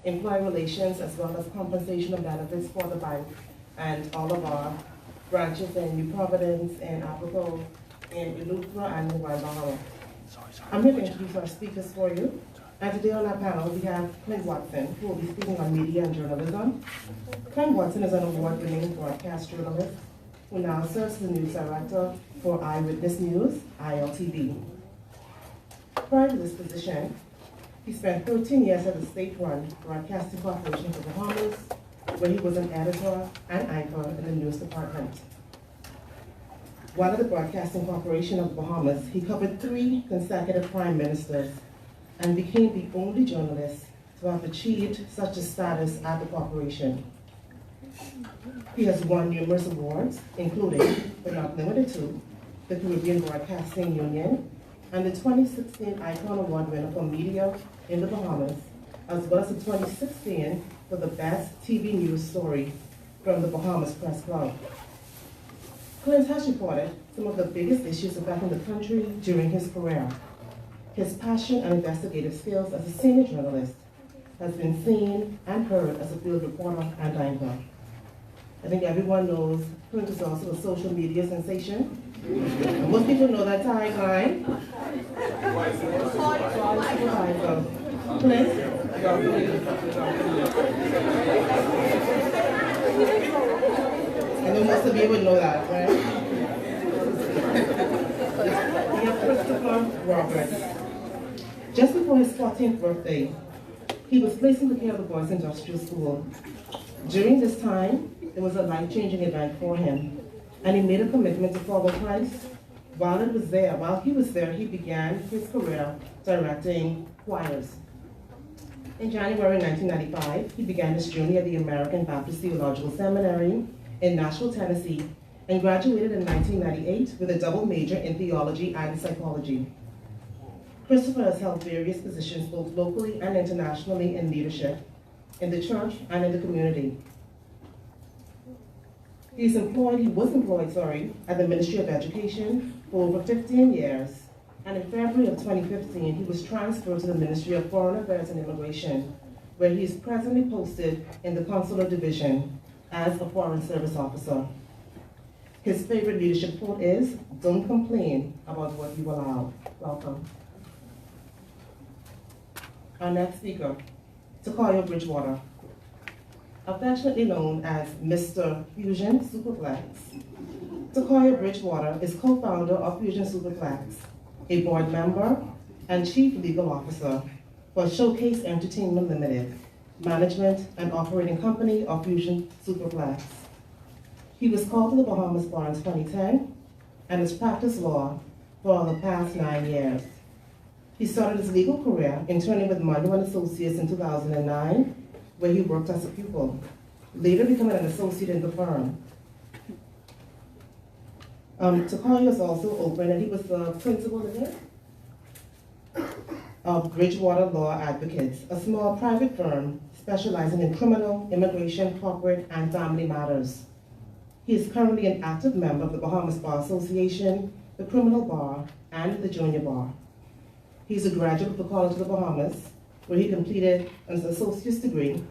employee relations, as well as compensation and benefits for the bank and all of our branches in New Providence, in Apropos, in Eleuthera, and in Bahamas. I'm here to introduce our speakers for you. And today on our panel, we have Clint Watson, who will be speaking on media and journalism. Clint Watson is an award-winning broadcast journalist who now serves as the news director for Eyewitness News, ILTV. Prior to this position, he spent 13 years at the state-run Broadcasting Corporation for the Bahamas, where he was an editor and anchor in the news department. While at the Broadcasting Corporation of the Bahamas, he covered 3 consecutive prime ministers and became the only journalist to have achieved such a status at the corporation. He has won numerous awards, including, but not limited to, the Caribbean Broadcasting Union and the 2016 Icon Award winner for Media in the Bahamas, as well as the 2016 for the Best TV News Story from the Bahamas Press Club. Clint has reported some of the biggest issues affecting the country during his career. His passion and investigative skills as a senior journalist has been seen and heard as a field reporter and anchor. I think everyone knows Clint is also a social media sensation. Most people know that tagline. Clint, and then most of you would know that, right? We have Christopher Roberts. Just before his 14th birthday, he was placed in the care of the Boys Industrial School. During this time, it was a life-changing event for him, and he made a commitment to follow Christ. While he was there, he began his career directing choirs. In January 1995, he began his journey at the American Baptist Theological Seminary in Nashville, Tennessee, and graduated in 1998 with a double major in theology and psychology. Christopher has held various positions both locally and internationally in leadership, in the church and in the community. He was employed at the Ministry of Education for over 15 years, and in February of 2015, he was transferred to the Ministry of Foreign Affairs and Immigration, where he is presently posted in the Consular Division as a Foreign Service Officer. His favorite leadership quote is, "Don't complain about what you allow." Welcome. Our next speaker, Tecoyo Bridgewater. Affectionately known as Mr. Fusion Superplex, Tecoyo Bridgewater is co-founder of Fusion Superplex, a board member and chief legal officer for Showcase Entertainment Limited, management and operating company of Fusion Superplex. He was called to the Bahamas bar in 2010 and has practiced law for the past 9 years. He started his legal career interning with Munro & Associates in 2009, where he worked as a pupil, later becoming an associate in the firm. Tecoyo is also open, and he was the principal of Bridgewater Law Advocates, a small private firm specializing in criminal, immigration, corporate, and family matters. He is currently an active member of the Bahamas Bar Association, the Criminal Bar, and the Junior Bar. He's a graduate of the College of the Bahamas, where he completed an associate's degree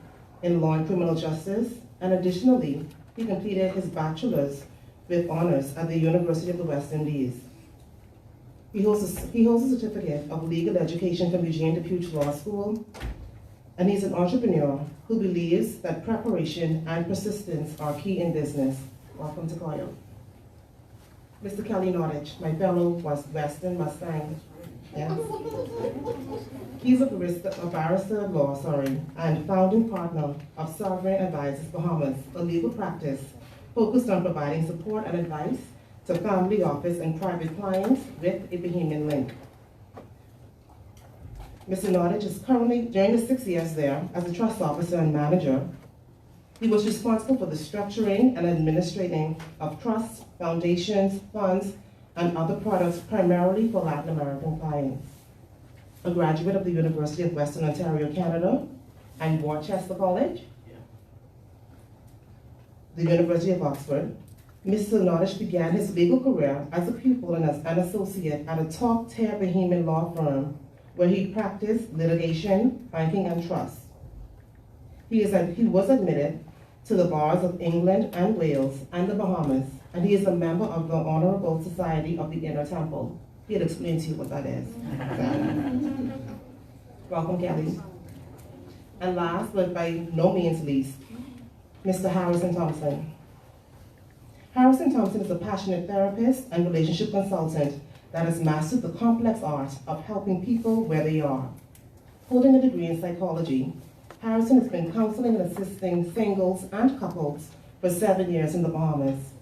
in law and criminal justice, and additionally, he completed his bachelor's with honors at the University of the West Indies. He holds a certificate of legal education from Eugene DePuche Law School, and he's an entrepreneur who believes that preparation and persistence are key in business. Welcome to Tecoyo. Mr. Kelly Nottage, my fellow Western Mustang. Yes. He's a barrister of law, and founding partner of Sovereign Advisors Bahamas, a legal practice focused on providing support and advice to family office and private clients with a Bahamian link. Mr. Nottage is currently, during the 6 years there, as a trust officer and manager, he was responsible for the structuring and administrating of trusts, foundations, funds, and other products primarily for Latin American clients. A graduate of the University of Western Ontario, Canada, and Worcester College, the University of Oxford, Mr. Nottage began his legal career as a pupil and as an associate at a top-tier Bahamian law firm where he practiced litigation, banking, and trust. He was admitted to the bars of England and Wales and the Bahamas, and he is a member of the Honorable Society of the Inner Temple. He'll explain to you what that is. Welcome, Kelly. And last, but by no means least, Mr. Harrison Thompson. Harrison Thompson is a passionate therapist and relationship consultant that has mastered the complex art of helping people where they are. Holding a degree in psychology, Harrison has been counseling and assisting singles and couples for 7 years in the Bahamas.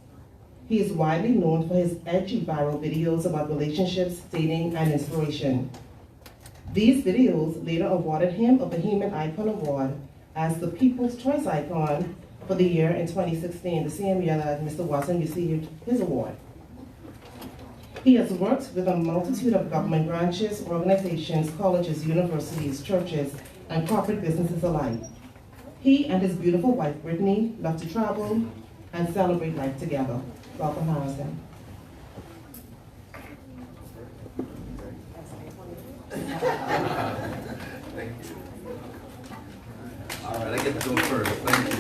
He is widely known for his edgy viral videos about relationships, dating, and inspiration. These videos later awarded him a Bohemian Icon Award as the People's Choice Icon for the year in 2016, the same year that Mr. Watson received his award. He has worked with a multitude of government branches, organizations, colleges, universities, churches, and corporate businesses alike. He and his beautiful wife, Brittany, love to travel and celebrate life together. Welcome, Harrison. Thank you. All right, I get to go first. Thank you.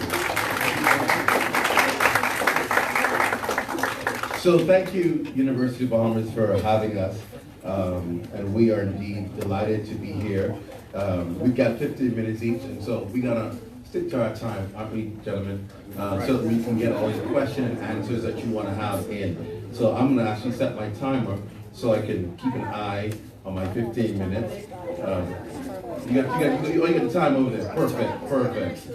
So thank you, University of Bahamas, for having us. And we are indeed delighted to be here. We've got 15 minutes each, and so we're gonna stick to our time, aren't we, gentlemen? So that we can get all the questions and answers that you want to have in. So I'm gonna actually set my timer so I can keep an eye on my 15 minutes. You got the time over there. Perfect, perfect.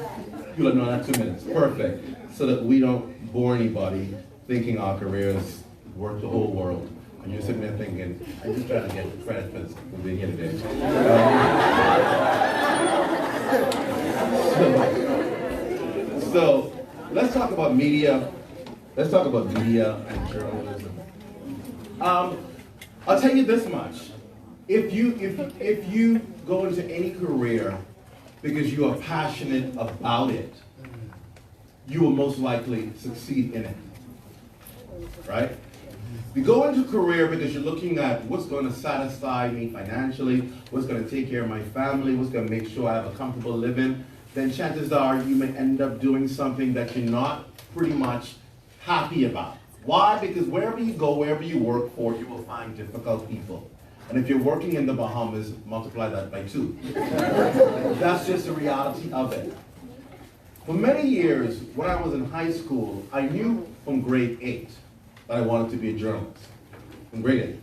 You let know that 2 minutes. Perfect. So that we don't bore anybody thinking our careers worth the whole world. And you're sitting there thinking, I'm just trying to get credit for being here today. So let's talk about media. Let's talk about media and journalism. I'll tell you this much. If you go into any career because you are passionate about it, you will most likely succeed in it, right? You go into a career because you're looking at what's going to satisfy me financially, what's going to take care of my family, what's going to make sure I have a comfortable living, then chances are you may end up doing something that you're not pretty much happy about. Why? Because wherever you go, wherever you work for, you will find difficult people. And if you're working in the Bahamas, multiply that by 2. That's just the reality of it. For many years, when I was in high school, I knew from grade 8 that I wanted to be a journalist. From grade 8.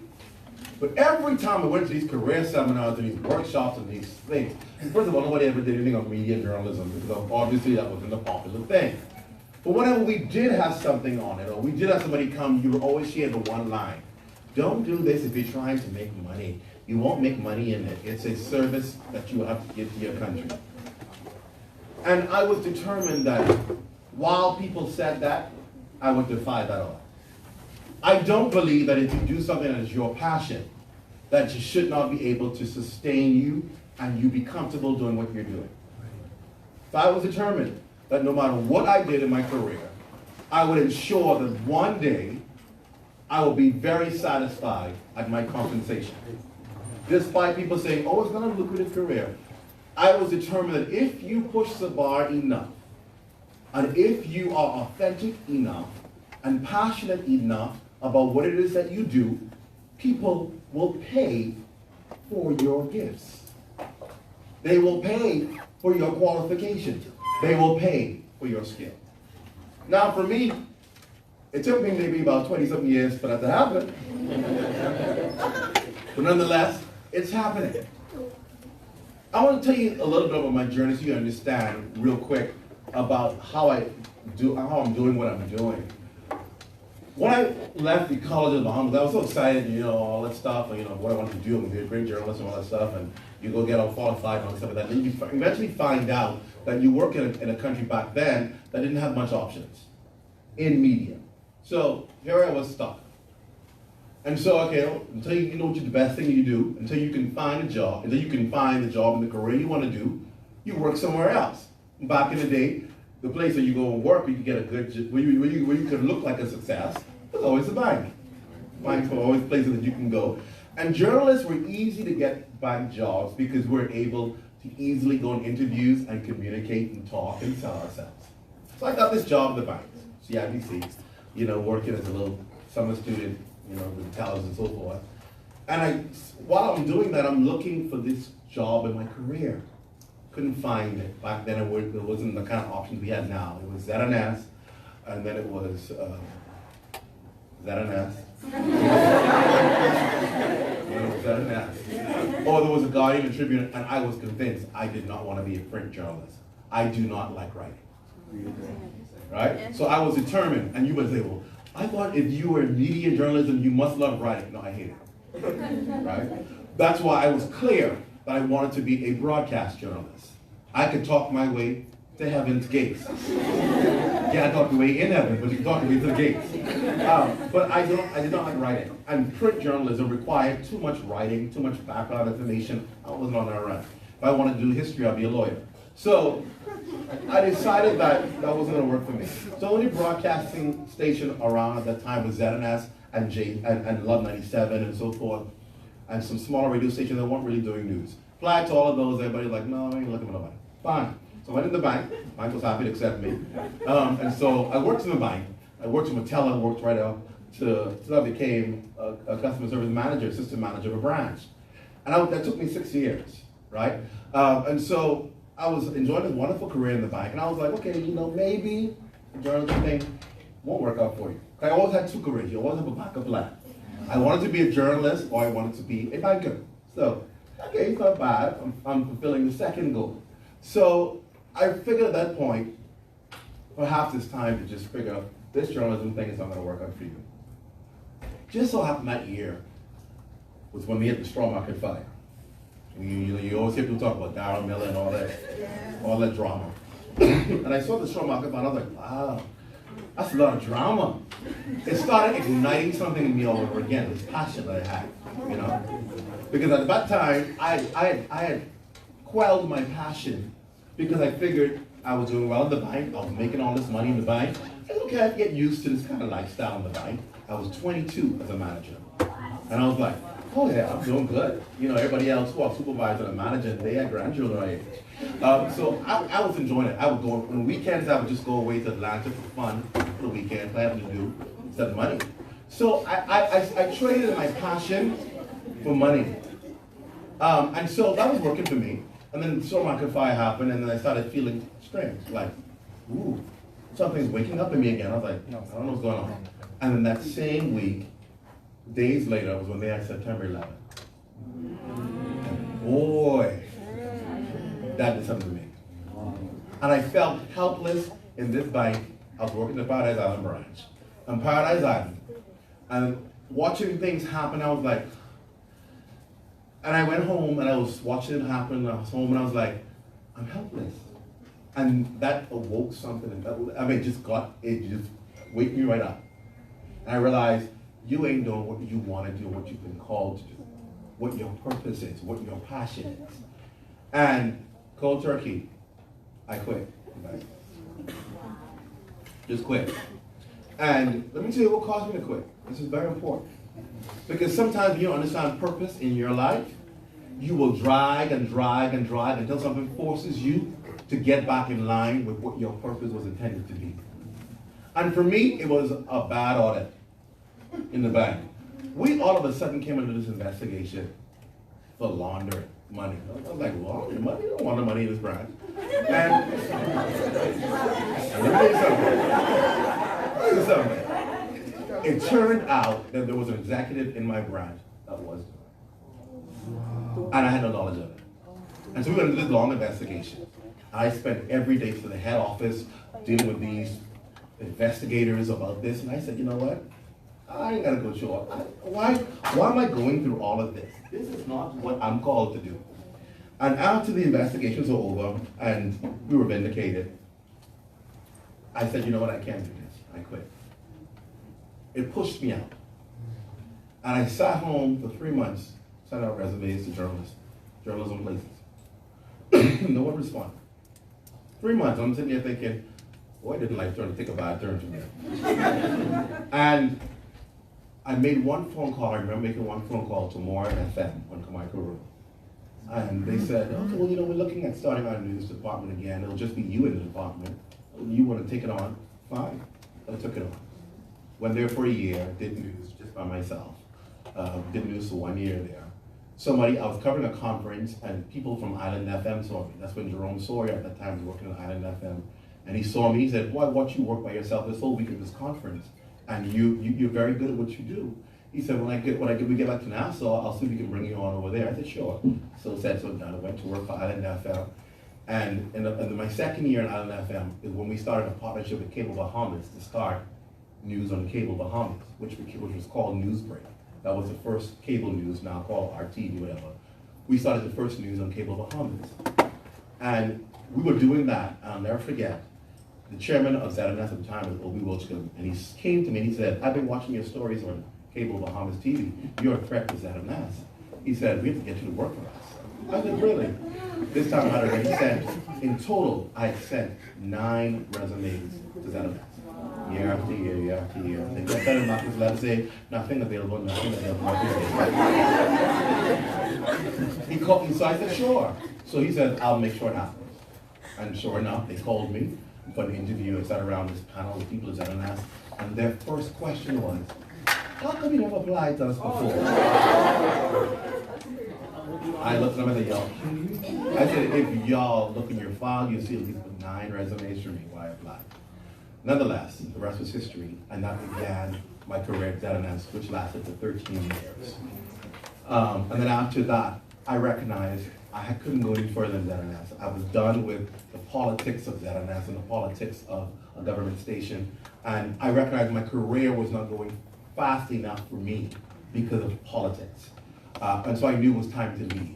But every time I went to these career seminars and these workshops and these things, first of all, nobody ever did anything on media journalism because obviously that wasn't a popular thing. But whenever we did have something on it, or we did have somebody come, you would always share the one line. Don't do this if you're trying to make money. You won't make money in it. It's a service that you have to give to your country. And I was determined that while people said that, I would defy that all. I don't believe that if you do something that is your passion, that you should not be able to sustain you and you be comfortable doing what you're doing. So I was determined that no matter what I did in my career, I would ensure that one day I will be very satisfied at my compensation. Despite people saying, oh, it's not a lucrative career, I was determined that if you push the bar enough, and if you are authentic enough and passionate enough about what it is that you do, people will pay for your gifts. They will pay for your qualifications. They will pay for your skill. Now for me, it took me maybe about 20-something years for that to happen. But nonetheless, it's happening. I want to tell you a little bit about my journey so you understand real quick about how I'm doing what I'm doing. When I left the College of the Bahamas, I was so excited, all that stuff, and what I wanted to do, I'm going to be a great journalist and all that stuff, and you go get all qualified and all that stuff like that. And you eventually find out that you work in a country back then that didn't have much options in media. So here I was stuck. And so, okay, until you know what the best thing you do, until you can find a job, until you can find the job and the career you want to do, you work somewhere else. Back in the day, the place where you go and work, where you can get a good, where you could look like a success, was always a bank. Banks were always places that you can go. And journalists were easy to get bank jobs because we're able to easily go on interviews and communicate and talk and sell ourselves. So I got this job at the bank, CIBC, working as a little summer student, with talents and so forth. And while I'm doing that, I'm looking for this job in my career. Couldn't find it. Back then, it wasn't the kind of options we have now. It was ZNS, and then it was ZNS. Or there was a Guardian and Tribune, and I was convinced I did not want to be a print journalist. I do not like writing. Right? So I was determined, and you would say, well, I thought if you were in media journalism, you must love writing. No, I hate it. Right? That's why I was clear that I wanted to be a broadcast journalist. I could talk my way to heaven's gates. Yeah, I talked my way in heaven, but you can talk me to the gates. But I did not like writing. And print journalism required too much writing, too much background information. I wasn't on that run. If I wanted to do history, I'd be a lawyer. So I decided that wasn't going to work for me. So the only broadcasting station around at that time was ZNS and Love 97 and so forth, and some smaller radio stations that weren't really doing news. Applied to all of those, everybody's like, no, I ain't looking for nobody. Fine. So I went in the bank. The bank was happy to accept me. And so I worked in the bank. I worked in Mattel, worked right up till I became a customer service manager, assistant manager of a branch. And that took me 6 years, right? And so I was enjoying this wonderful career in the bank. And I was like, okay, maybe the journalism thing won't work out for you. I always had two careers. You always have a backup plan. I wanted to be a journalist or I wanted to be a banker. So, okay, it's not bad. I'm fulfilling the second goal. So I figured at that point, perhaps it's time to just figure out this journalism thing is not going to work out for you. Just so happened that year was when we hit the straw market fire. You always hear people talk about Darren Miller and all that drama. And I saw the straw market fire and I was like, wow, that's a lot of drama. It started igniting something in me all over again, this passion that I had, Because at that time, I had quelled my passion because I figured I was doing well in the bank, I was making all this money in the bank. It's okay, I get used to this kind of lifestyle in the bank. I was 22 as a manager. And I was like, oh yeah, I'm doing good. Everybody else who are supervisor and manager, they had grandchildren my age. So I was enjoying it. I would go, on weekends, I would just go away to Atlanta for fun, for the weekend, I had to do, instead of money. So I traded my passion for money. And so that was working for me. And then the straw market fire happened, and then I started feeling strange, like, ooh, something's waking up in me again. I was like, I don't know what's going on. And then that same week, days later, was when they had September 11th. And boy, that did something to me. And I felt helpless in this bank. I was working the Paradise Island branch. On Paradise Island. And watching things happen, I was like, and I went home and I was watching it happen. I was home and I was like, I'm helpless. And that awoke something. It just wake me right up. And I realized you ain't doing what you want to do, what you've been called to do, what your purpose is, what your passion is. And cold turkey, I quit. Just quit. And let me tell you what caused me to quit. This is very important. Because sometimes you don't understand purpose in your life. You will drag and drag and drag until something forces you to get back in line with what your purpose was intended to be. And for me, it was a bad audit in the bank. We all of a sudden came into this investigation for laundering money. I was like, laundering money? You don't want the money in this branch. And let me tell you something. It turned out that there was an executive in my branch that was doing it. And I had no knowledge of it. And so we went into this long investigation. I spent every day to the head office dealing with these investigators about this. And I said, you know what? I ain't got to go show up. Why am I going through all of this? This is not what I'm called to do. And after the investigations were over and we were vindicated, I said, you know what? I can't do this. I quit. It pushed me out. And I sat home for 3 months, sent out resumes to journalism places. No one responded. 3 months, I'm sitting here thinking, boy, didn't life take a bad turn for me. And I made one phone call. I remember making one phone call to More FM on Kamaikuru. And they said, okay, well, we're looking at starting our news department again. It'll just be you in the department. You want to take it on? Fine. I took it on. Went there for a year, did news just by myself. Did news for 1 year there. I was covering a conference, and people from Island FM saw me. That's when Jerome Sawyer at that time was working on Island FM. And he saw me, he said, boy, I watched you work by yourself this whole week at this conference. And you're very good at what you do. He said, we get back to Nassau, I'll see if we can bring you on over there. I said, sure. So said, so done. I went to work for Island FM. And in my second year in Island FM is when we started a partnership with Cable Bahamas to start news on Cable Bahamas, which was called Newsbreak. That was the first cable news, now called RTV, whatever. We started the first news on Cable Bahamas. And we were doing that, and I'll never forget, the chairman of ZNS at the time was Obi Wilson, and he came to me and he said, I've been watching your stories on Cable Bahamas TV. You're a threat to ZNS. He said, we have to get you to work for us. I said, really? This time I had already sent, in total, I had sent 9 resumes to ZNS. Year after year, year after year. They got better not just let us say, nothing available, nothing available. He called me, so I said, sure. So he said, I'll make sure it happens. And sure enough, they called me for an interview. I sat around this panel with people at ZNS, and their first question was, how come you never applied to us before? I looked at them and said, I said, if y'all look in your file, you'll see at least 9 resumes from me why I applied. Nonetheless, the rest was history, and that began my career at ZNS, which lasted for 13 years. And then after that, I recognized I couldn't go any further than ZNS. I was done with the politics of ZNS and the politics of a government station, and I recognized my career was not going fast enough for me because of politics. And so I knew it was time to leave.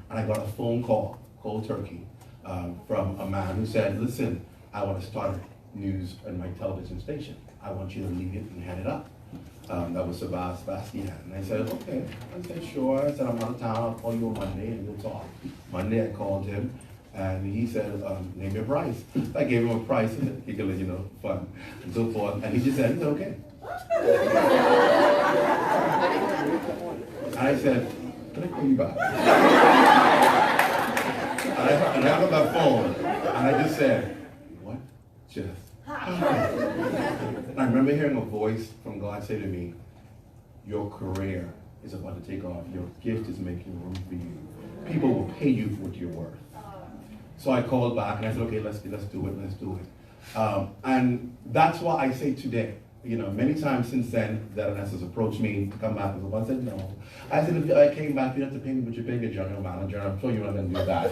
And I got a phone call, cold turkey, from a man who said, listen, I want to start news on my television station. I want you to leave it and hand it up. That was Sebastian. And I said, okay. I said, sure. I said, I'm out of town. I'll call you on Monday and we'll talk. Monday I called him and he said, name your price. I gave him a price, he could, fun and so forth. And he just said, okay. And I said, can I call you back? and I hung up that phone and I just said, what just happened? And I remember hearing a voice from God say to me, your career is about to take off. Your gift is making room for you. People will pay you for what you're worth. So I called back and I said, okay, let's do it. And that's why I say today, many times since then, ZNS has approached me to come back. I said, no. I said, if I came back, you have to pay me, but you're paying your general manager. I'm sure you're not going to do that.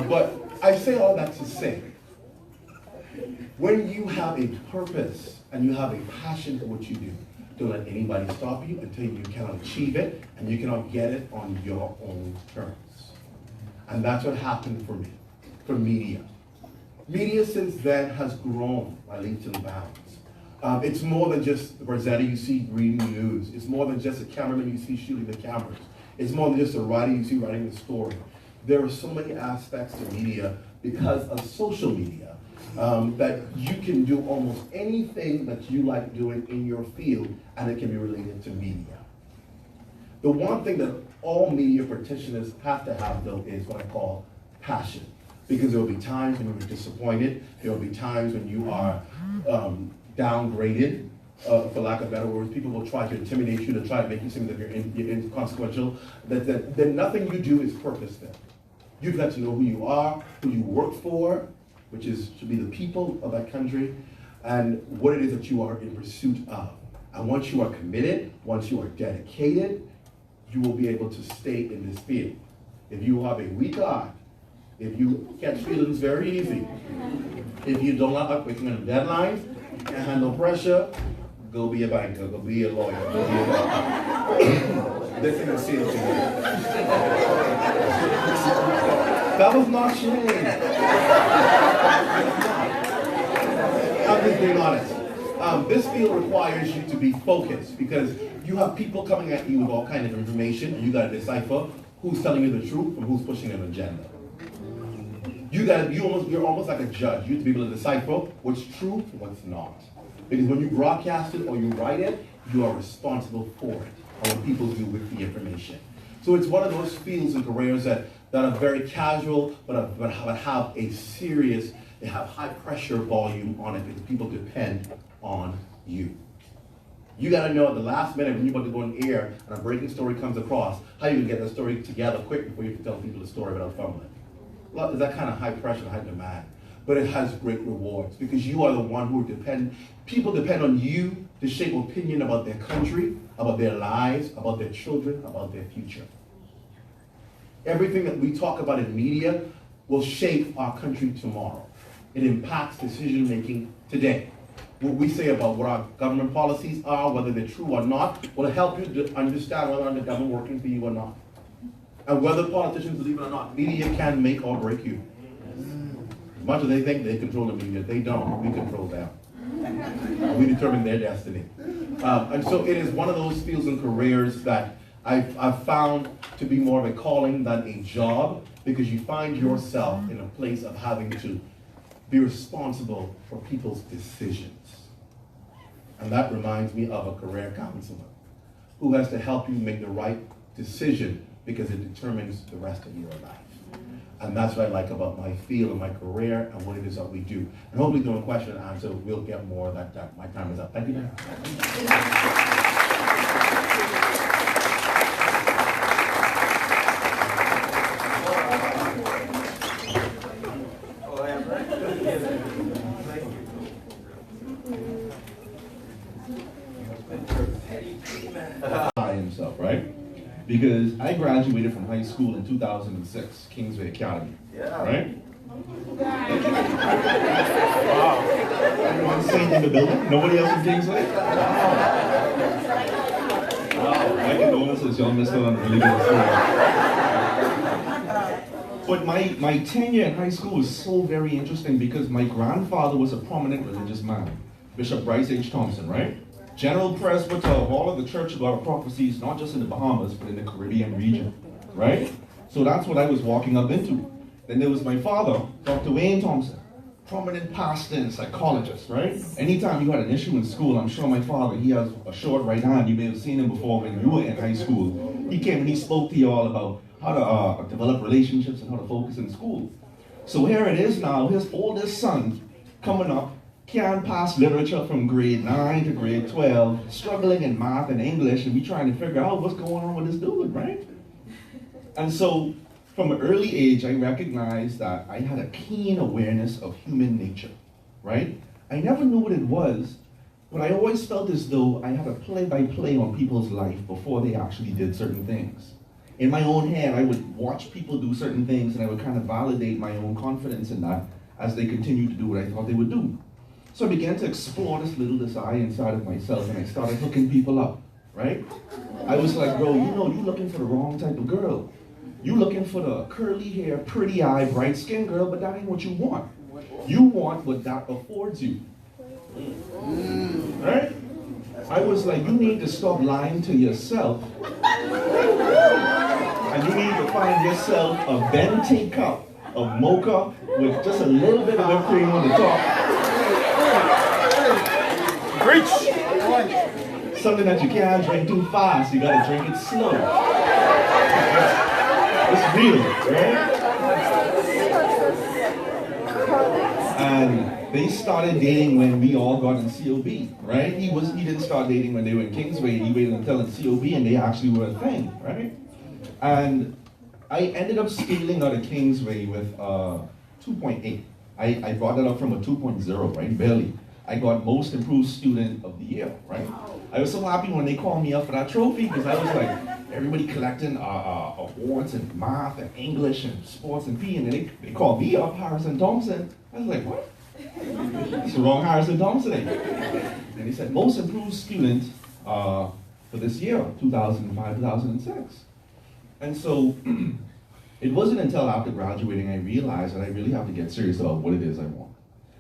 But I say all that to say, when you have a purpose and you have a passion for what you do, don't let anybody stop you until you cannot achieve it and you cannot get it on your own terms. And that's what happened for me, for media. Media since then has grown by leaps and bounds. It's more than just the Rosetta you see reading the news. It's more than just a cameraman you see shooting the cameras. It's more than just a writer you see writing the story. There are so many aspects to media because of social media that you can do almost anything that you like doing in your field and it can be related to media. The one thing that all media practitioners have to have though is what I call passion. Because there will be times when you're disappointed, there will be times when you are downgraded, for lack of better words. People will try to intimidate you, to try to make you seem that you're inconsequential, that nothing you do is purposeful. You've got to know who you are, who you work for, which should be the people of that country, and what it is that you are in pursuit of. And once you are committed, once you are dedicated, you will be able to stay in this field. If you have a weak heart, if you catch feelings very easy, if you don't like working on deadlines, and handle pressure, go be a banker, go be a lawyer, go be a doctor. This ain't a sales to you. That was not shame. I'm just being honest. This field requires you to be focused because you have people coming at you with all kinds of information, and you got to decipher who's telling you the truth and who's pushing an agenda. You're almost like a judge. You have to be able to decipher what's true and what's not. Because when you broadcast it or you write it, you are responsible for it, or what people do with the information. So it's one of those fields and careers that are very casual, but have a serious, they have high pressure volume on it because people depend on you. You gotta know at the last minute when you're about to go on air and a breaking story comes across, how you can get the story together quick before you can tell people the story without fumbling. Well, that kind of high pressure, high demand. But it has great rewards because you are the one who people depend on you to shape opinion about their country, about their lives, about their children, about their future. Everything that we talk about in media will shape our country tomorrow. It impacts decision making today. What we say about what our government policies are, whether they're true or not, will help you to understand whether or not the government working for you or not. And whether politicians believe it or not, media can make or break you. As much as they think they control the media, they don't. We control them. We determine their destiny. And so it is one of those fields and careers that I've found to be more of a calling than a job, because you find yourself in a place of having to be responsible for people's decisions. And that reminds me of a career counselor who has to help you make the right decision because it determines the rest of your life. And that's what I like about my field and my career and what it is that we do. And hopefully during question and answer, we'll get more of that. My time is up. Thank you very much. Himself, right? Because I graduated from high school in 2006, Kingsway Academy, right? Wow. Everyone seen in the building? Nobody else in Kingsway? Wow. My condolences, y'all missed out on a really good story. But my tenure in high school was so very interesting because my grandfather was a prominent religious man, Bishop Bryce H. Thompson, right? General Presbyter of all of the Church of God of Prophecies, not just in the Bahamas, but in the Caribbean region, right? So that's what I was walking up into. Then there was my father, Dr. Wayne Thompson, prominent pastor and psychologist, right? Anytime you had an issue in school, I'm sure my father, he has a short right hand. You may have seen him before when you were in high school. He came and he spoke to you all about how to develop relationships and how to focus in school. So here it is now, his oldest son coming up, can't pass literature from grade 9 to grade 12, struggling in math and English, and we trying to figure out what's going on with this dude, right? And so, from an early age, I recognized that I had a keen awareness of human nature, right? I never knew what it was, but I always felt as though I had a play-by-play on people's life before they actually did certain things. In my own head, I would watch people do certain things, and I would kind of validate my own confidence in that as they continued to do what I thought they would do. So I began to explore this little desire inside of myself, and I started hooking people up, right? I was like, bro, you know, you're looking for the wrong type of girl. You're looking for the curly hair, pretty eye, bright skin girl, but that ain't what you want. You want what that affords you. Right? I was like, you need to stop lying to yourself. And you need to find yourself a venti cup of mocha with just a little bit of whipped cream on the top. Preach! Something that you can't drink too fast, you gotta drink it slow. It's real, right? And they started dating when we all got in COB, right? He didn't start dating when they were in Kingsway, he waited until in COB and they actually were a thing, right? And I ended up scaling out of Kingsway with 2.8. I brought that up from a 2.0, right? Barely. I got most improved student of the year, right? I was so happy when they called me up for that trophy because I was like, everybody collecting awards in math and English and sports and PE, and then they called me up, Harrison Thompson. I was like, what? It's the wrong Harrison Thompson. And he said, most improved student for this year, 2005, 2006. And so it wasn't until after graduating I realized that I really have to get serious about what it is I want.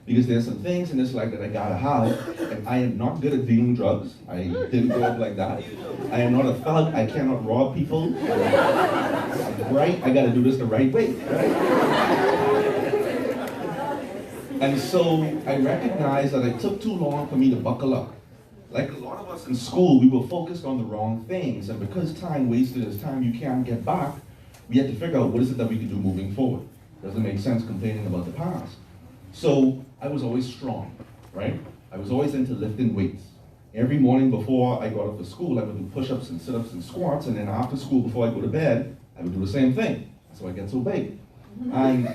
Because there's some things in this life that I gotta have, and I am not good at dealing drugs. I didn't grow up like that. I am not a thug. I cannot rob people. I'm right. I gotta do this the right way, right? And so I recognized that it took too long for me to buckle up. Like a lot of us in school, we were focused on the wrong things, and because time wasted is time you can't get back, we had to figure out what is it that we could do moving forward. Doesn't make sense complaining about the past. So I was always strong, right? I was always into lifting weights. Every morning before I got up for school, I would do push-ups and sit-ups and squats, and then after school, before I go to bed, I would do the same thing. That's why I get so big. And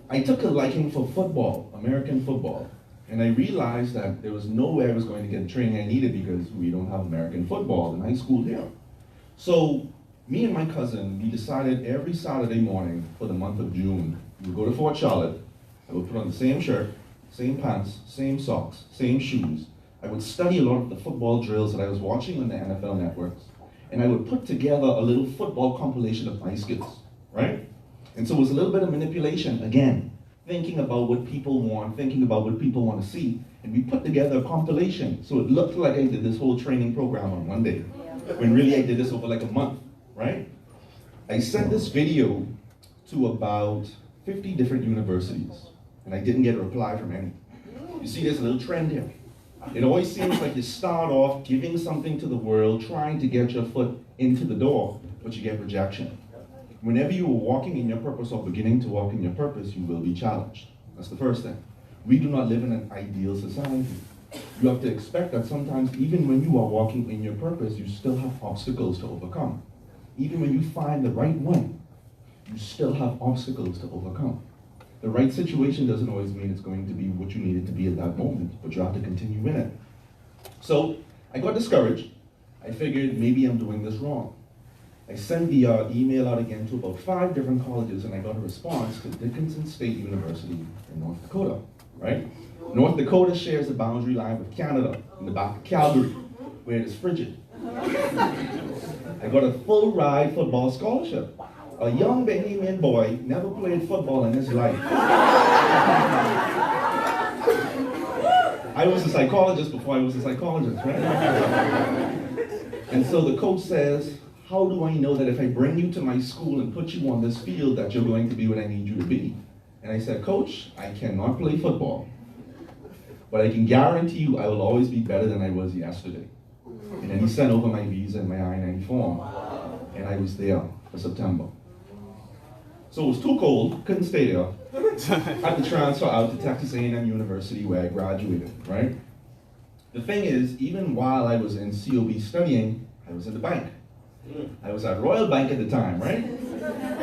I took a liking for football, American football. And I realized that there was no way I was going to get the training I needed because we don't have American football in high school here. So me and my cousin, we decided every Saturday morning for the month of June, we would go to Fort Charlotte. I would put on the same shirt, same pants, same socks, same shoes. I would study a lot of the football drills that I was watching on the NFL networks. And I would put together a little football compilation of my skills, right? And so it was a little bit of manipulation, again, thinking about what people want, thinking about what people want to see. And we put together a compilation. So it looked like I did this whole training program on one day, when really I did this over like a month, right? I sent this video to about 50 different universities, and I didn't get a reply from any. You see, there's a little trend here. It always seems like you start off giving something to the world, trying to get your foot into the door, but you get rejection. Whenever you are walking in your purpose or beginning to walk in your purpose, you will be challenged. That's the first thing. We do not live in an ideal society. You have to expect that sometimes, even when you are walking in your purpose, you still have obstacles to overcome. Even when you find the right one, you still have obstacles to overcome. The right situation doesn't always mean it's going to be what you need it to be at that moment, but you have to continue in it. So I got discouraged. I figured maybe I'm doing this wrong. I sent the email out again to about 5 different colleges, and I got a response to Dickinson State University in North Dakota, right? North Dakota shares a boundary line with Canada in the back of Calgary, where it is frigid. I got a full ride football scholarship. A young Bahamian boy never played football in his life. I was a psychologist before I was a psychologist, right? And so the coach says, how do I know that if I bring you to my school and put you on this field that you're going to be what I need you to be? And I said, Coach, I cannot play football, but I can guarantee you I will always be better than I was yesterday. And then he sent over my visa and my I-90 form, and I was there for September. So it was too cold, couldn't stay there. Had to transfer out to Texas A&M University where I graduated, right? The thing is, even while I was in COB studying, I was in the bank. I was at Royal Bank at the time, right?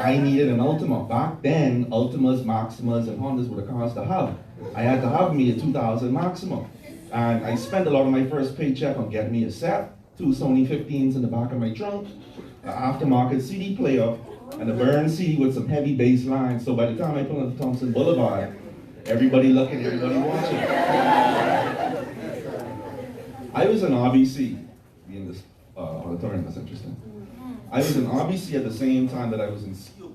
I needed an Ultima. Back then, Ultimas, Maximas, and Hondas were the cars to have. I had to have me a 2000 Maxima. And I spent a lot of my first paycheck on getting me a set, 2 Sony 15s in the back of my trunk, an aftermarket CD player, and a burn CD with some heavy bass lines. So by the time I pull into Thompson Boulevard, everybody looking, everybody watching. I was an RBC. Be in this auditorium, that's interesting. I was in RBC at the same time that I was in COB.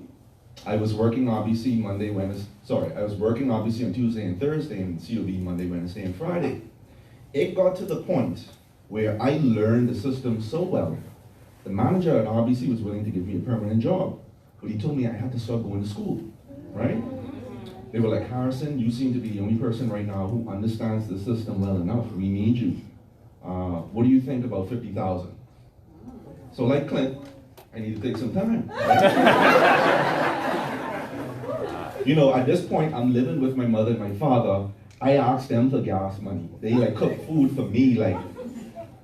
I was working RBC Monday, Wednesday, I was working RBC on Tuesday and Thursday, and COB Monday, Wednesday, and Friday. It got to the point where I learned the system so well, the manager at RBC was willing to give me a permanent job, but he told me I had to start going to school, right? They were like, Harrison, you seem to be the only person right now who understands the system well enough. We need you. What do you think about 50,000? So like Clint, I need to take some time. Right? You know, at this point, I'm living with my mother and my father. I asked them for gas money. They like cook food for me. Like,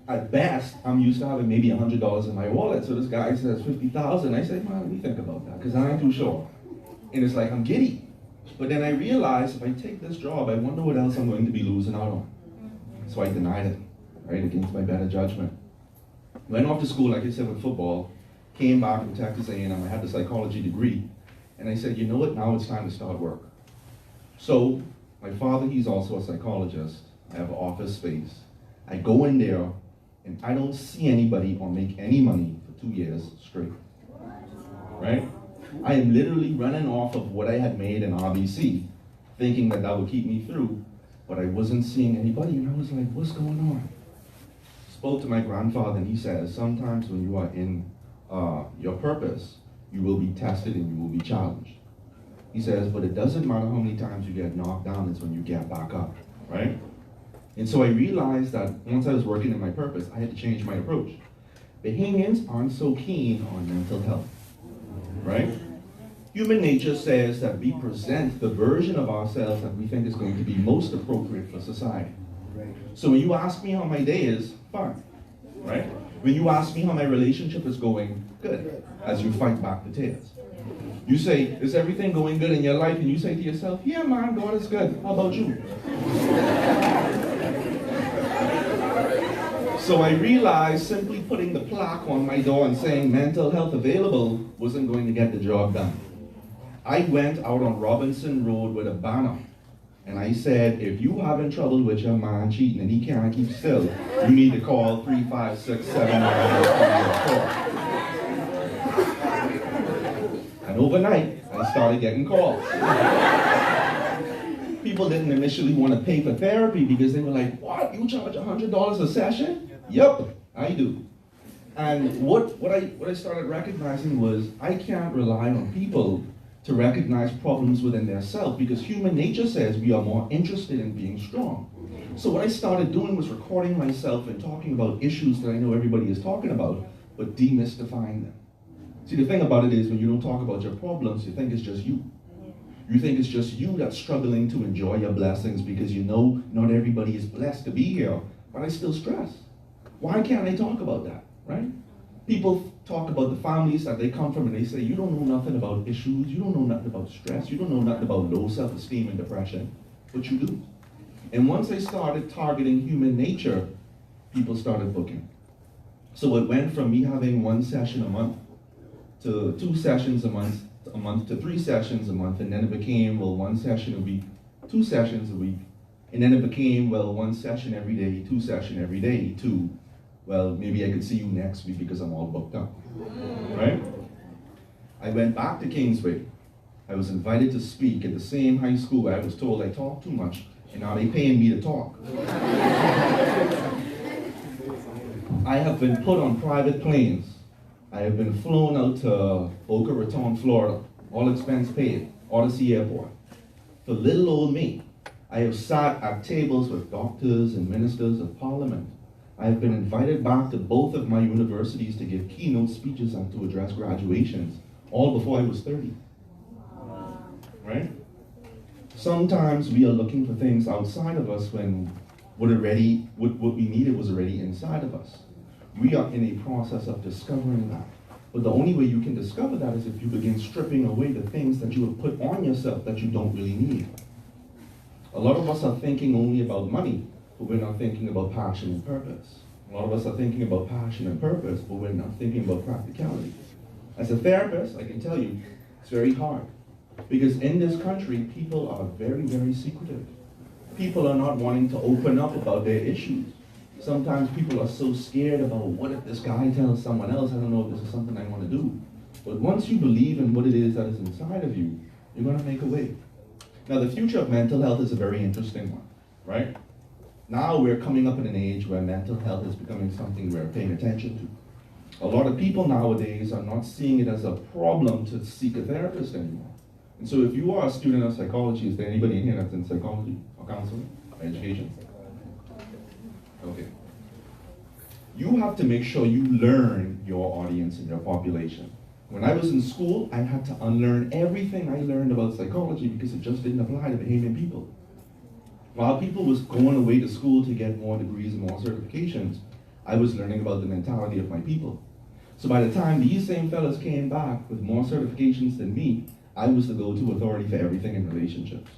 at best, I'm used to having maybe $100 in my wallet. So this guy says 50,000. I say, man, let me think about that, because I ain't too sure. And it's like, I'm giddy. But then I realized if I take this job, I wonder what else I'm going to be losing out on. So I denied it, right, against my better judgment. Went off to school, like I said, with football. Came back from Texas A&M. I had the psychology degree. And I said, you know what, now it's time to start work. So my father, he's also a psychologist. I have an office space. I go in there, and I don't see anybody or make any money for 2 years straight, right? I am literally running off of what I had made in RBC, thinking that that would keep me through, but I wasn't seeing anybody, and I was like, what's going on? Spoke to my grandfather, and he says, sometimes when you are in your purpose, you will be tested and you will be challenged. He says, but it doesn't matter how many times you get knocked down, it's when you get back up, right? And so I realized that once I was working in my purpose, I had to change my approach. Bahamians aren't so keen on mental health, right? Human nature says that we present the version of ourselves that we think is going to be most appropriate for society. So when you ask me how my day is, fine, right? When you ask me how my relationship is going, good, as you fight back the tears. You say, is everything going good in your life? And you say to yourself, yeah, man, God is good. How about you? So I realized simply putting the plaque on my door and saying mental health available wasn't going to get the job done. I went out on Robinson Road with a banner and I said, if you having trouble with your man cheating and he can't keep still, you need to call 356-794. And overnight, I started getting calls. People didn't initially want to pay for therapy because they were like, what, you charge $100 a session? Yep, I do. And what I started recognizing was I can't rely on people to recognize problems within their self because human nature says we are more interested in being strong. So what I started doing was recording myself and talking about issues that I know everybody is talking about, but demystifying them. See, the thing about it is when you don't talk about your problems, you think it's just you. You think it's just you that's struggling to enjoy your blessings because you know not everybody is blessed to be here, but I still stress. Why can't I talk about that, right? People talk about the families that they come from and they say, you don't know nothing about issues, you don't know nothing about stress, you don't know nothing about low self-esteem and depression, but you do. And once I started targeting human nature, people started booking. So it went from me having 1 session a month to 2 sessions a month to 3 sessions a month, and then it became, well, 1 session a week, 2 sessions a week, and then it became, well, 1 session every day, 2 sessions every day, to, well, maybe I could see you next week because I'm all booked up, right? I went back to Kingsway. I was invited to speak at the same high school where I was told I talk too much, and now they paying me to talk. I have been put on private planes. I have been flown out to Boca Raton, Florida, all expense paid, Odyssey Airport. For little old me, I have sat at tables with doctors and ministers of parliament. I have been invited back to both of my universities to give keynote speeches and to address graduations, all before I was 30. Right? Sometimes we are looking for things outside of us when what we needed was already inside of us. We are in a process of discovering that. But the only way you can discover that is if you begin stripping away the things that you have put on yourself that you don't really need. A lot of us are thinking only about money, but we're not thinking about passion and purpose. A lot of us are thinking about passion and purpose, but we're not thinking about practicality. As a therapist, I can tell you, it's very hard. Because in this country, people are very, very secretive. People are not wanting to open up about their issues. Sometimes people are so scared about what if this guy tells someone else, I don't know if this is something I want to do. But once you believe in what it is that is inside of you, you're going to make a way. Now, the future of mental health is a very interesting one, right? Now we're coming up in an age where mental health is becoming something we're paying attention to. A lot of people nowadays are not seeing it as a problem to seek a therapist anymore. And so if you are a student of psychology, is there anybody in here that's in psychology or counseling or education? Okay. You have to make sure you learn your audience and your population. When I was in school, I had to unlearn everything I learned about psychology because it just didn't apply to Bahamian people. While people was going away to school to get more degrees and more certifications, I was learning about the mentality of my people. So by the time these same fellas came back with more certifications than me, I was the go-to authority for everything in relationships.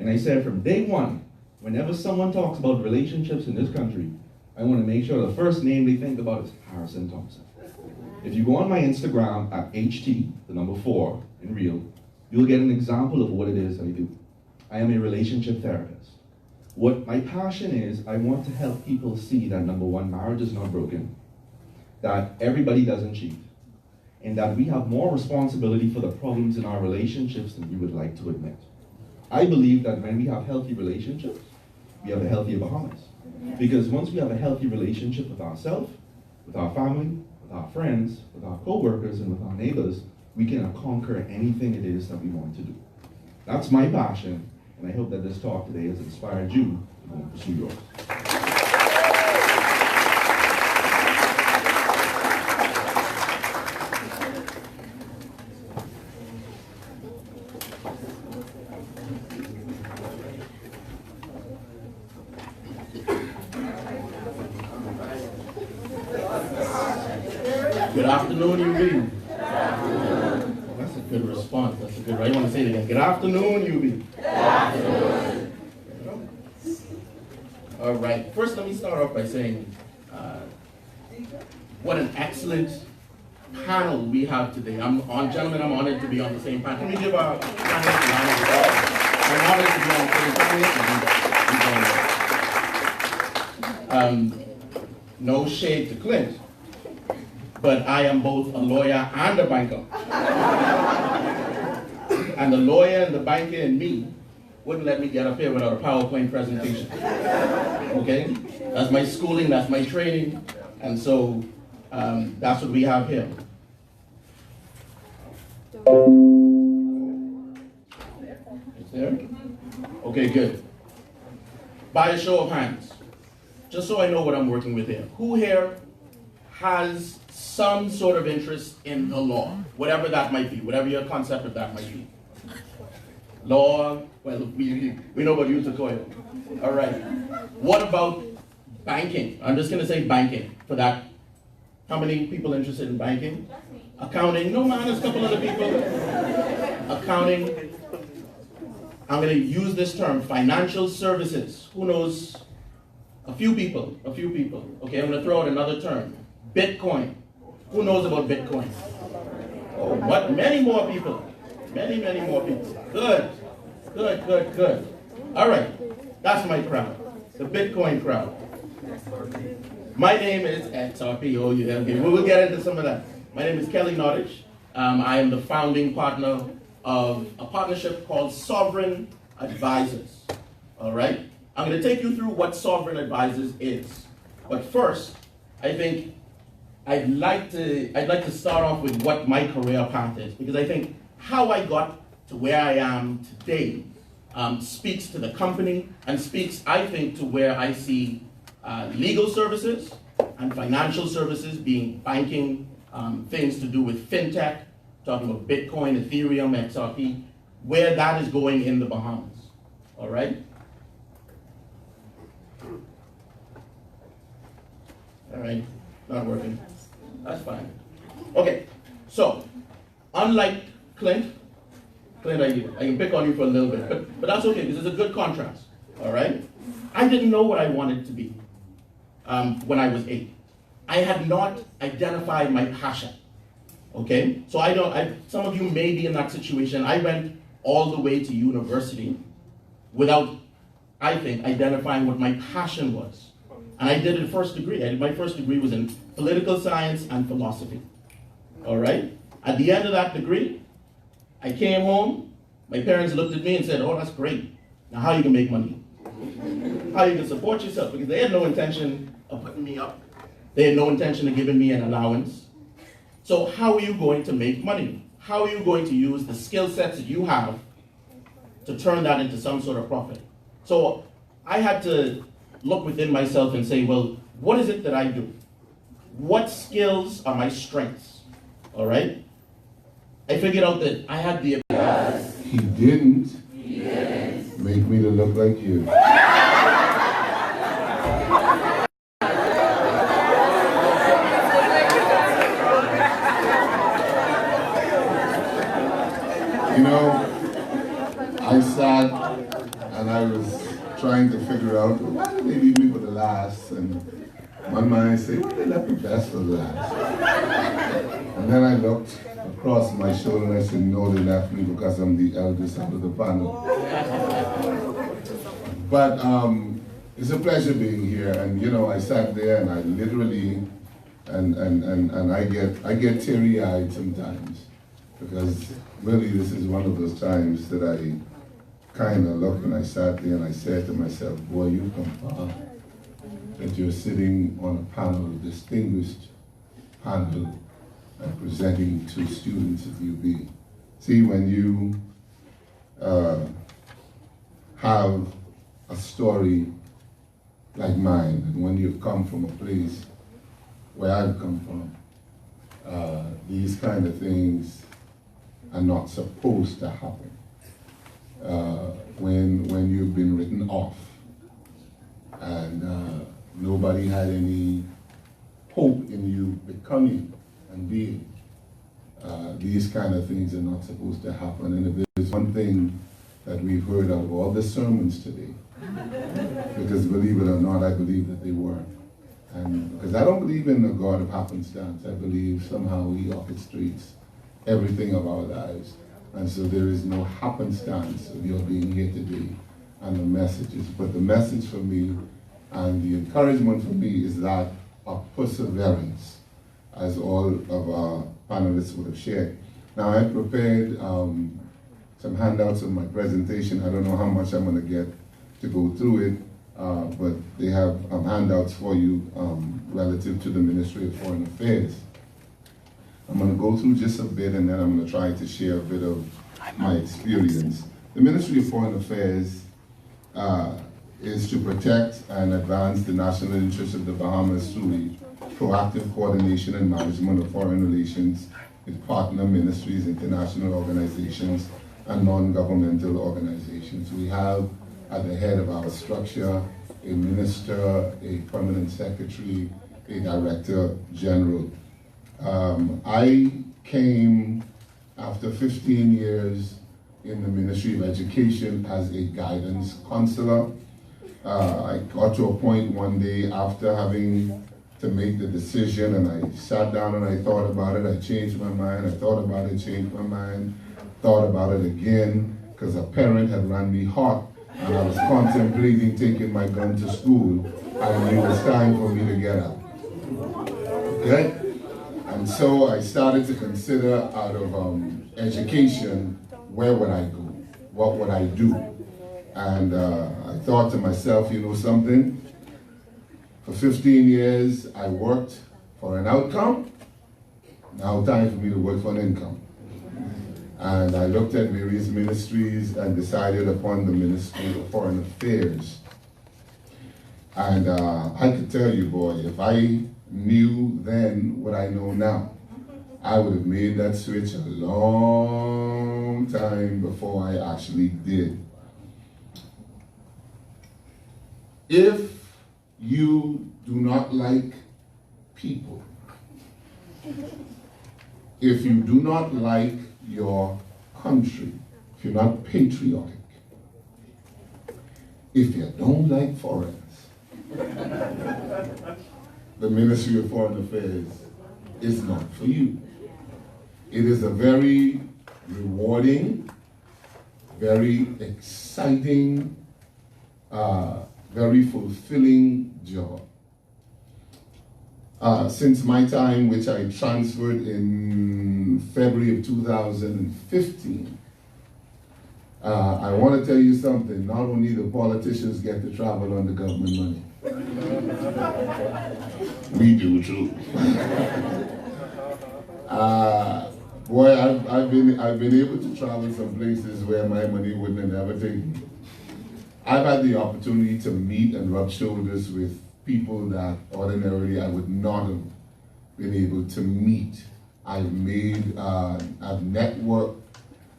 And I said from day one, whenever someone talks about relationships in this country, I want to make sure the first name they think about is Harrison Thompson. If you go on my Instagram at HT, the number 4, in real, you'll get an example of what it is I do. I am a relationship therapist. What my passion is, I want to help people see that number 1, marriage is not broken, that everybody doesn't cheat, and that we have more responsibility for the problems in our relationships than we would like to admit. I believe that when we have healthy relationships, we have a healthier Bahamas. Because once we have a healthy relationship with ourselves, with our family, with our friends, with our co-workers, and with our neighbors, we can conquer anything it is that we want to do. That's my passion, And I hope that this talk today has inspired you to go and pursue yours. Good afternoon, UB. That's a good response. That's a good, right? I want to say it again. Good afternoon, UB. Good afternoon. All right. First, let me start off by saying what an excellent panel we have today. Gentlemen, I'm honored to be on the same panel. Can we give our panelists a round of applause? I'm honored to be on the same panel. No shade to Clint, but I am both a lawyer and a banker. And the lawyer and the banker and me wouldn't let me get up here without a PowerPoint presentation. Okay? That's my schooling, that's my training, and so that's what we have here. It's there? Okay, good. By a show of hands, just so I know what I'm working with here, who here has some sort of interest in the law, whatever that might be, whatever your concept of that might be? Law, well, we know about you, Tecoyo. All right. What about banking? I'm just going to say banking for that. How many people interested in banking? Accounting? No, man, there's a couple other people. Accounting. I'm going to use this term, financial services. Who knows? A few people. Okay, I'm going to throw out another term. Bitcoin. Who knows about Bitcoin? Oh, what? Many more people. Many more people. Good. All right. That's my crowd. The Bitcoin crowd. My name is XRP. Oh, yeah, okay. We'll get into some of that. My name is Kelly Nottage. I am the founding partner of a partnership called Sovereign Advisors. All right? I'm going to take you through what Sovereign Advisors is. But first, I think I'd like to start off with what my career path is, because I think how I got to where I am today speaks to the company and speaks, I think, to where I see legal services and financial services, being banking, things to do with fintech, talking about Bitcoin, Ethereum, XRP, where that is going in the Bahamas. All right? All right, not working. That's fine. Okay, so unlike Clint, I can pick on you for a little bit, but that's okay because it's a good contrast. All right, I didn't know what I wanted to be when I was 8. I had not identified my passion. Okay, so some of you may be in that situation. I went all the way to university without, I think, identifying what my passion was. And I did a first degree. My first degree was in political science and philosophy. All right? At the end of that degree, I came home. My parents looked at me and said, oh, that's great. Now how you can make money? How you can support yourself? Because they had no intention of putting me up. They had no intention of giving me an allowance. So how are you going to make money? How are you going to use the skill sets that you have to turn that into some sort of profit? So I had to look within myself and say, well, what is it that I do? What skills are my strengths? All right? I figured out that I had the ability. He didn't make me to look like you. You know, I sat and I was trying to figure out, why did they leave me for the last? And my mind said, why did they let the best for last? And then I looked across my shoulder and I said, no, they left me because I'm the eldest out of the panel. But it's a pleasure being here. And you know, I sat there and I literally, and I get teary-eyed sometimes, because really this is one of those times that I kind of looked and I sat there and I said to myself, boy, you come far, that you're sitting on a panel, a distinguished panel, and presenting to students of UB. See, when you have a story like mine, and when you come from a place where I've come from, these kind of things are not supposed to happen. When you've been written off and nobody had any hope in you becoming and being, these kind of things are not supposed to happen. And if there's one thing that we've heard out of all the sermons today, because believe it or not, I believe that they were. And because I don't believe in a God of happenstance, I believe somehow He orchestrates everything of our lives. And so there is no happenstance of your being here today and the messages. But the message for me and the encouragement for me is that of perseverance, as all of our panelists would have shared. Now I prepared some handouts of my presentation. I don't know how much I'm going to get to go through it, but they have handouts for you relative to the Ministry of Foreign Affairs. I'm going to go through just a bit, and then I'm going to try to share a bit of my experience. The Ministry of Foreign Affairs is to protect and advance the national interests of the Bahamas through the proactive coordination and management of foreign relations with partner ministries, international organizations, and non-governmental organizations. We have at the head of our structure a minister, a permanent secretary, a director general. I came after 15 years in the Ministry of Education as a guidance counselor. I got to a point one day after having to make the decision, and I sat down and I thought about it. I changed my mind. I thought about it, changed my mind, thought about it again, because a parent had run me hot, and I was contemplating taking my gun to school. I knew it was time for me to get up. Okay? And so I started to consider out of education, where would I go? What would I do? And I thought to myself, you know something? For 15 years, I worked for an outcome. Now time for me to work for an income. And I looked at various ministries and decided upon the Ministry of Foreign Affairs. And I could tell you, boy, if I knew then what I know now, I would have made that switch a long time before I actually did. If you do not like people, if you do not like your country, if you're not patriotic, if you don't like foreigners, the Ministry of Foreign Affairs is not for you. It is a very rewarding, very exciting, very fulfilling job. Since my time, which I transferred in February of 2015, I want to tell you something. Not only the politicians get to travel on the government money. We do too. Boy, I've been able to travel some places where my money wouldn't have ever taken me. I've had the opportunity to meet and rub shoulders with people that ordinarily I would not have been able to meet. I've networked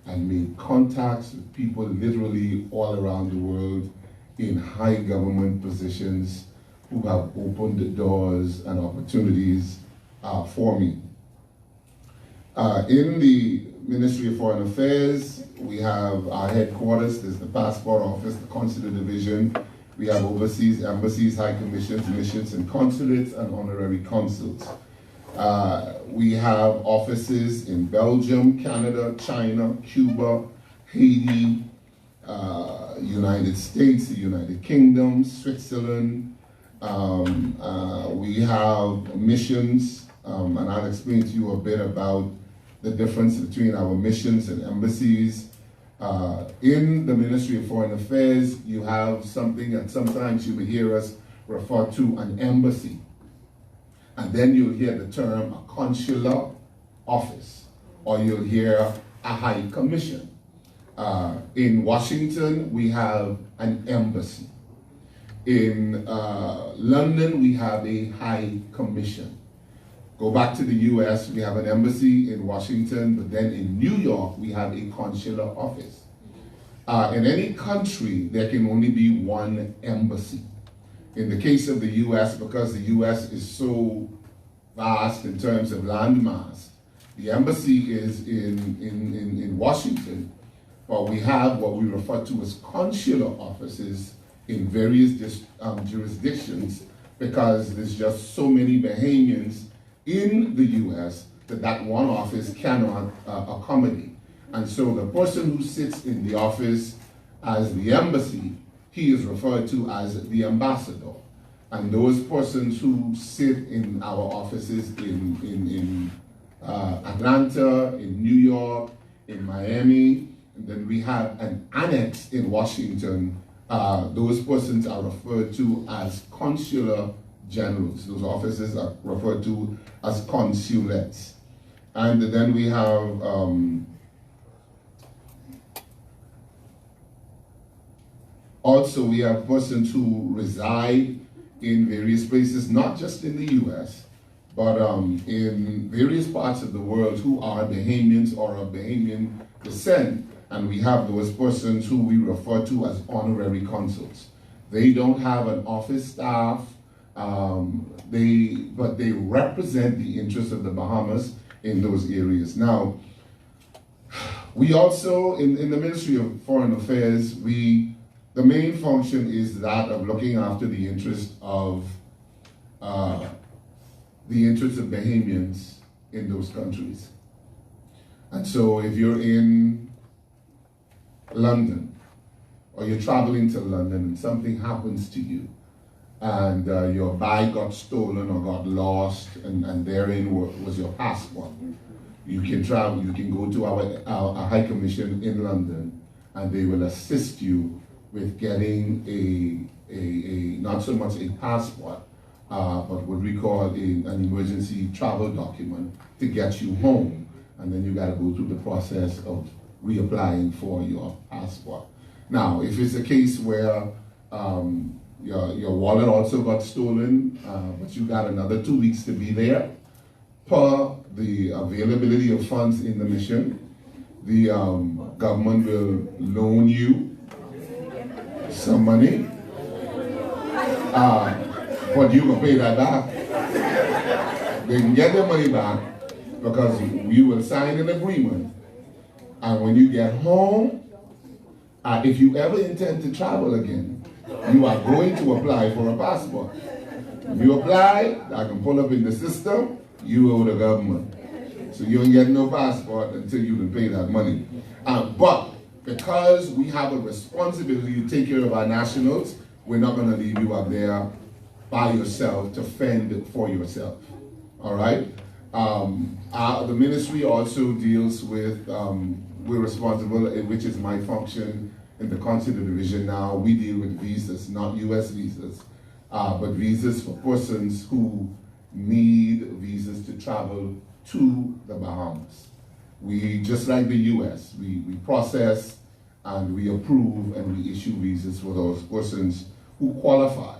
and made contacts with people literally all around the world in high government positions who have opened the doors and opportunities for me. In the Ministry of Foreign Affairs, we have our headquarters. There's the Passport Office, the Consular Division. We have overseas embassies, high commissions, missions, and consulates, and honorary consuls. We have offices in Belgium, Canada, China, Cuba, Haiti, United States, the United Kingdom, Switzerland. We have missions, and I'll explain to you a bit about the difference between our missions and embassies. In the Ministry of Foreign Affairs, you have something that sometimes you will hear us refer to an embassy. And then you'll hear the term a consular office, or you'll hear a high commission. In Washington, we have an embassy. In London, we have a high commission. Go back to the US, we have an embassy in Washington, but then in New York, we have a consular office. In any country, there can only be one embassy. In the case of the US, because the US is so vast in terms of landmass, the embassy is in Washington, but we have what we refer to as consular offices in various jurisdictions, because there's just so many Bahamians in the US that one office cannot accommodate. And so the person who sits in the office as the embassy, he is referred to as the ambassador. And those persons who sit in our offices in Atlanta, in New York, in Miami, and then we have an annex in Washington, those persons are referred to as consular generals. Those offices are referred to as consulates. And then we have also we have persons who reside in various places, not just in the US, but in various parts of the world who are Bahamians or of Bahamian descent. And we have those persons who we refer to as honorary consuls. They don't have an office staff, but they represent the interests of the Bahamas in those areas. Now, we also, in the Ministry of Foreign Affairs, the main function is that of looking after the interest of Bahamians in those countries. And so if you're in London, or you're traveling to London and something happens to you, and your bag got stolen or got lost, and therein was your passport, you can travel, you can go to our High Commission in London, and they will assist you with getting a not so much a passport, but what we call an emergency travel document to get you home. And then you got to go through the process of reapplying for your passport. Now, if it's a case where your wallet also got stolen, but you got another 2 weeks to be there, per the availability of funds in the mission, the government will loan you some money, but you can pay that back. They can get their money back because you will sign an agreement. And when you get home, if you ever intend to travel again, you are going to apply for a passport. If you apply, I can pull up in the system, you owe the government. So you don't get no passport until you can pay that money. But because we have a responsibility to take care of our nationals, we're not going to leave you up there by yourself to fend for yourself. All right? The ministry also deals with, we're responsible, which is my function in the consular division now. We deal with visas, not US visas, but visas for persons who need visas to travel to the Bahamas. We, just like the US, we process and we approve and we issue visas for those persons who qualify.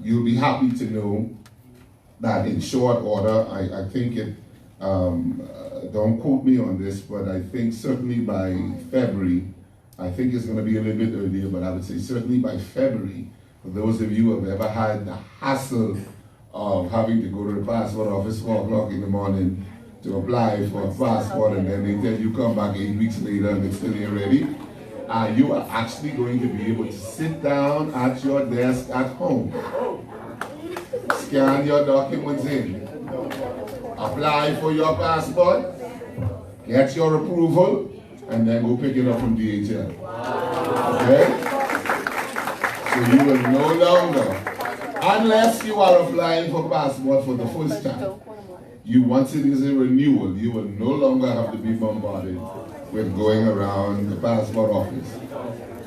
You'll be happy to know that in short order, I think it, don't quote me on this, but I think certainly by February, I think it's going to be a little bit earlier, but I would say certainly by February, for those of you who have ever had the hassle of having to go to the passport office 4 o'clock in the morning to apply for a passport, and then they tell you come back 8 weeks later and it's still ain't ready, you are actually going to be able to sit down at your desk at home, scan your documents in, apply for your passport, get your approval, and then go pick it up from DHL. Okay? So you will no longer, unless you are applying for passport for the first time, once it is a renewal, you will no longer have to be bombarded with going around the passport office.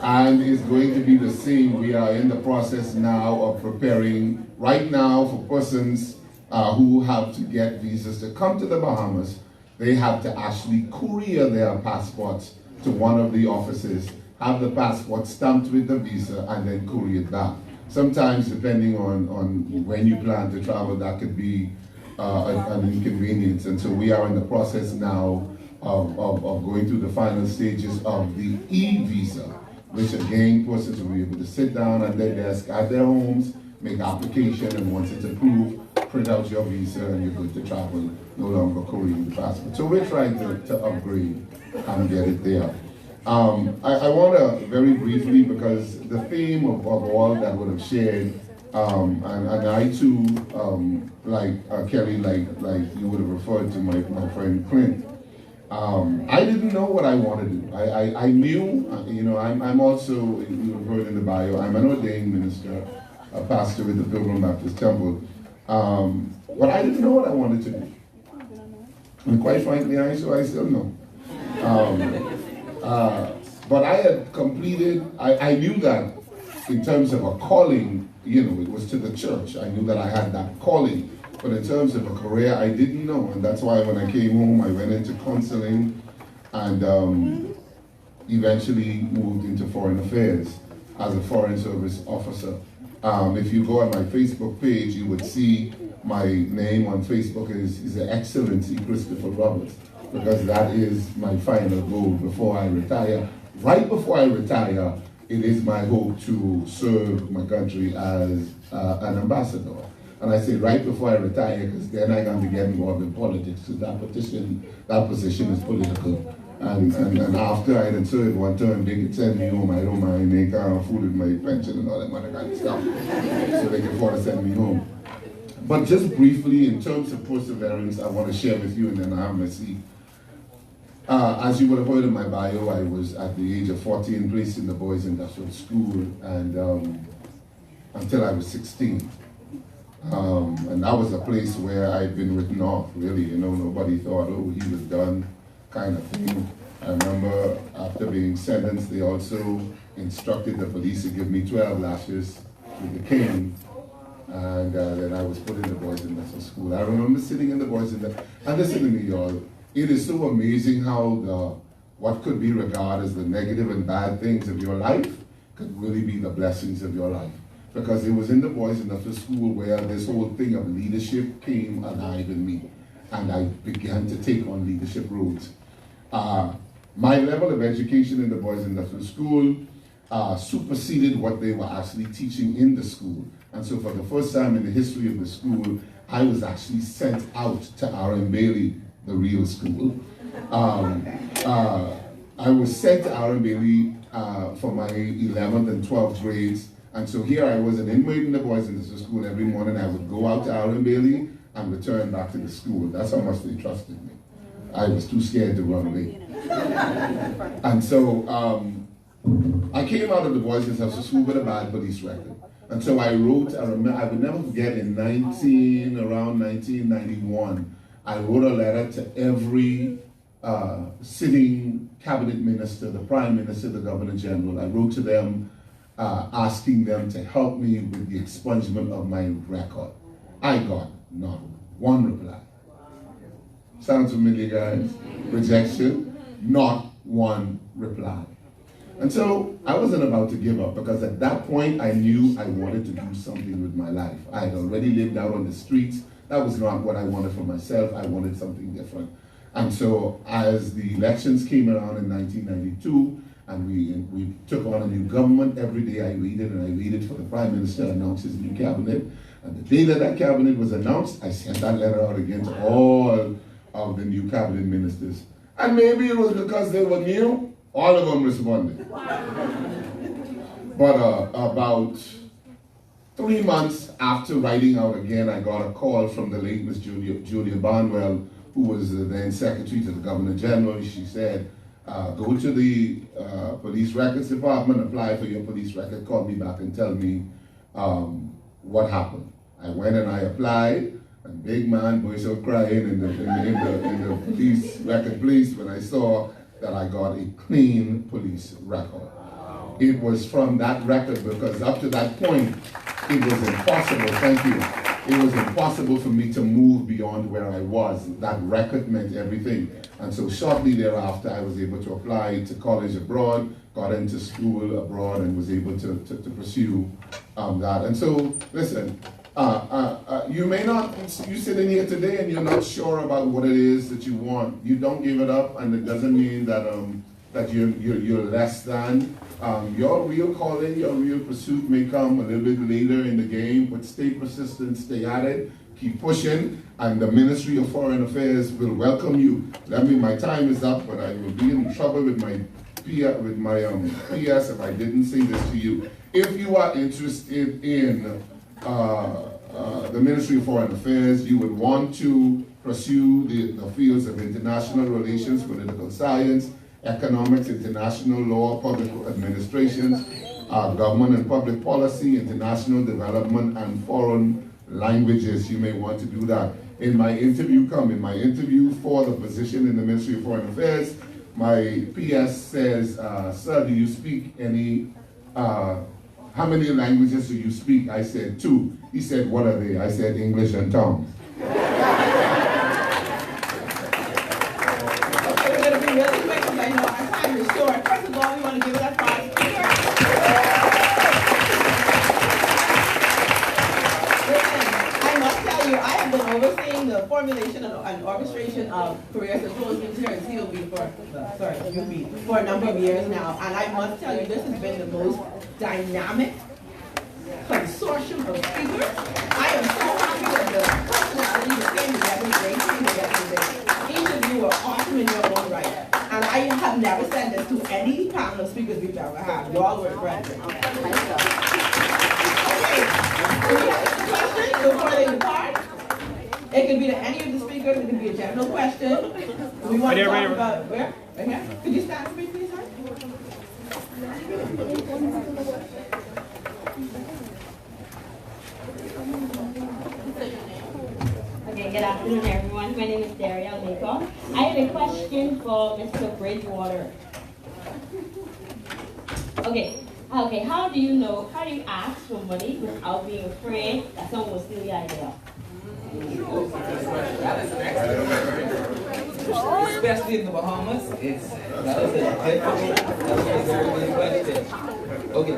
And it's going to be the same. We are in the process now of preparing, right now, for persons who have to get visas to come to the Bahamas. They have to actually courier their passports to one of the offices, have the passport stamped with the visa, and then courier it back. Sometimes, depending on when you plan to travel, that could be an inconvenience. And so we are in the process now of going through the final stages of the e-visa, which again, persons will be able to sit down at their desk at their homes, make application, and once it's approved, print out your visa and you're good to travel, no longer couriering the passport. So we're trying to upgrade and get it there. I want to very briefly, because the theme of all that would have shared, and I too, like Kelly, like you would have referred to my friend Clint, I didn't know what I wanted to do. I knew, you know, I'm also, you have heard in the bio, I'm an ordained minister, a pastor with the Pilgrim Baptist Temple. But I didn't know what I wanted to do. And quite frankly, I still know. But I had completed, I knew that in terms of a calling, you know, it was to the church. I knew that I had that calling. But in terms of a career, I didn't know. And that's why when I came home, I went into counseling and eventually moved into foreign affairs as a foreign service officer. If you go on my Facebook page, you would see my name on Facebook is the Excellency Christopher Roberts, because that is my final goal before I retire. Right before I retire, it is my hope to serve my country as an ambassador. And I say right before I retire, because then I'm going to get involved in politics, because that position is political. And after I had served one term, they could send me home. I don't mind. They can't afford my pension and all that other kind of stuff. So they can afford to send me home. But just briefly, in terms of perseverance, I want to share with you, and then I have my seat. As you would have heard in my bio, I was at the age of 14 placed in the Boys Industrial School, and until I was 16. And that was a place where I'd been written off, really. You know, nobody thought, oh, he was done, kind of thing. I remember after being sentenced, they also instructed the police to give me 12 lashes with the cane. And then I was put in the Boys Industrial School. I remember sitting in the Boys Industrial, and listen to me, y'all. It is so amazing how what could be regarded as the negative and bad things of your life could really be the blessings of your life. Because it was in the Boys Industrial School where this whole thing of leadership came alive in me. And I began to take on leadership roles. My level of education in the Boys Industrial School superseded what they were actually teaching in the school. And so for the first time in the history of the school, I was actually sent out to R.M. Bailey, the real school. I was sent to R.M. Bailey for my 11th and 12th grades. And so here I was, an inmate in the Boys Industrial School. Every morning I would go out to R.M. Bailey and return back to the school. That's how much they trusted me. I was too scared to run away. And so I came out of the Boys Industrial School with a bad police record. And so I wrote, I would never forget, around 1991, I wrote a letter to every sitting cabinet minister, the prime minister, the governor general. I wrote to them asking them to help me with the expungement of my record. I got not one reply. Sounds familiar, guys? Rejection, not one reply. And so I wasn't about to give up, because at that point I knew I wanted to do something with my life. I had already lived out on the streets. That was not what I wanted for myself. I wanted something different. And so as the elections came around in 1992, and we took on a new government, every day I waited, and I waited for the Prime Minister to announce his new cabinet. And the day that that cabinet was announced, I sent that letter out again to all of the new cabinet ministers. And maybe it was because they were new, all of them responded. But about 3 months after writing out again, I got a call from the late Miss Julia Barnwell, who was then Secretary to the Governor General. She said, go to the Police Records Department, apply for your police record, call me back and tell me what happened. I went and I applied, and big man burst out crying in the police record place when I saw that I got a clean police record. It was from that record, because up to that point, it was impossible, thank you. it was impossible for me to move beyond where I was. That record meant everything. And so shortly thereafter, I was able to apply to college abroad, got into school abroad, and was able to pursue that. And so, listen, you may not, you sitting here today and you're not sure about what it is that you want. You don't give it up, and it doesn't mean that that you're less than. Your real calling, your real pursuit may come a little bit later in the game, but stay persistent, stay at it, keep pushing, and the Ministry of Foreign Affairs will welcome you. I mean, my time is up, but I will be in trouble with my PS if I didn't say this to you. If you are interested in the Ministry of Foreign Affairs, you would want to pursue the fields of international relations, political science, economics, international law, public administration, government and public policy, international development, and foreign languages. You may want to do that. In my interview for the position in the Ministry of Foreign Affairs, my PS says, sir, do you speak any, how many languages do you speak? I said 2. He said, what are they? I said English and tongues. First of all, we want to give it up for our speaker. Listen, I must tell you, I have been overseeing the formulation and orchestration of Career Symposium here in UB for a number of years now, and I must tell you, this has been the most dynamic consortium of speakers. I am so happy with the personalities that came together, great team together. Each of you are awesome in your own right. And I have never said this to any panel of speakers we've ever had. You all were friends. Okay. Do we have any questions before they depart? It can be to any of the speakers. It can be a general question. Do we want to talk about where? Right here? Could you stand for me, please, sir? Okay, good afternoon, everyone. My name is Daria Mako. I have a question for Mr. Bridgewater. Okay, how do you ask for money without being afraid that someone will steal the idea? That is an excellent, especially in the Bahamas. That is a very good question. Okay,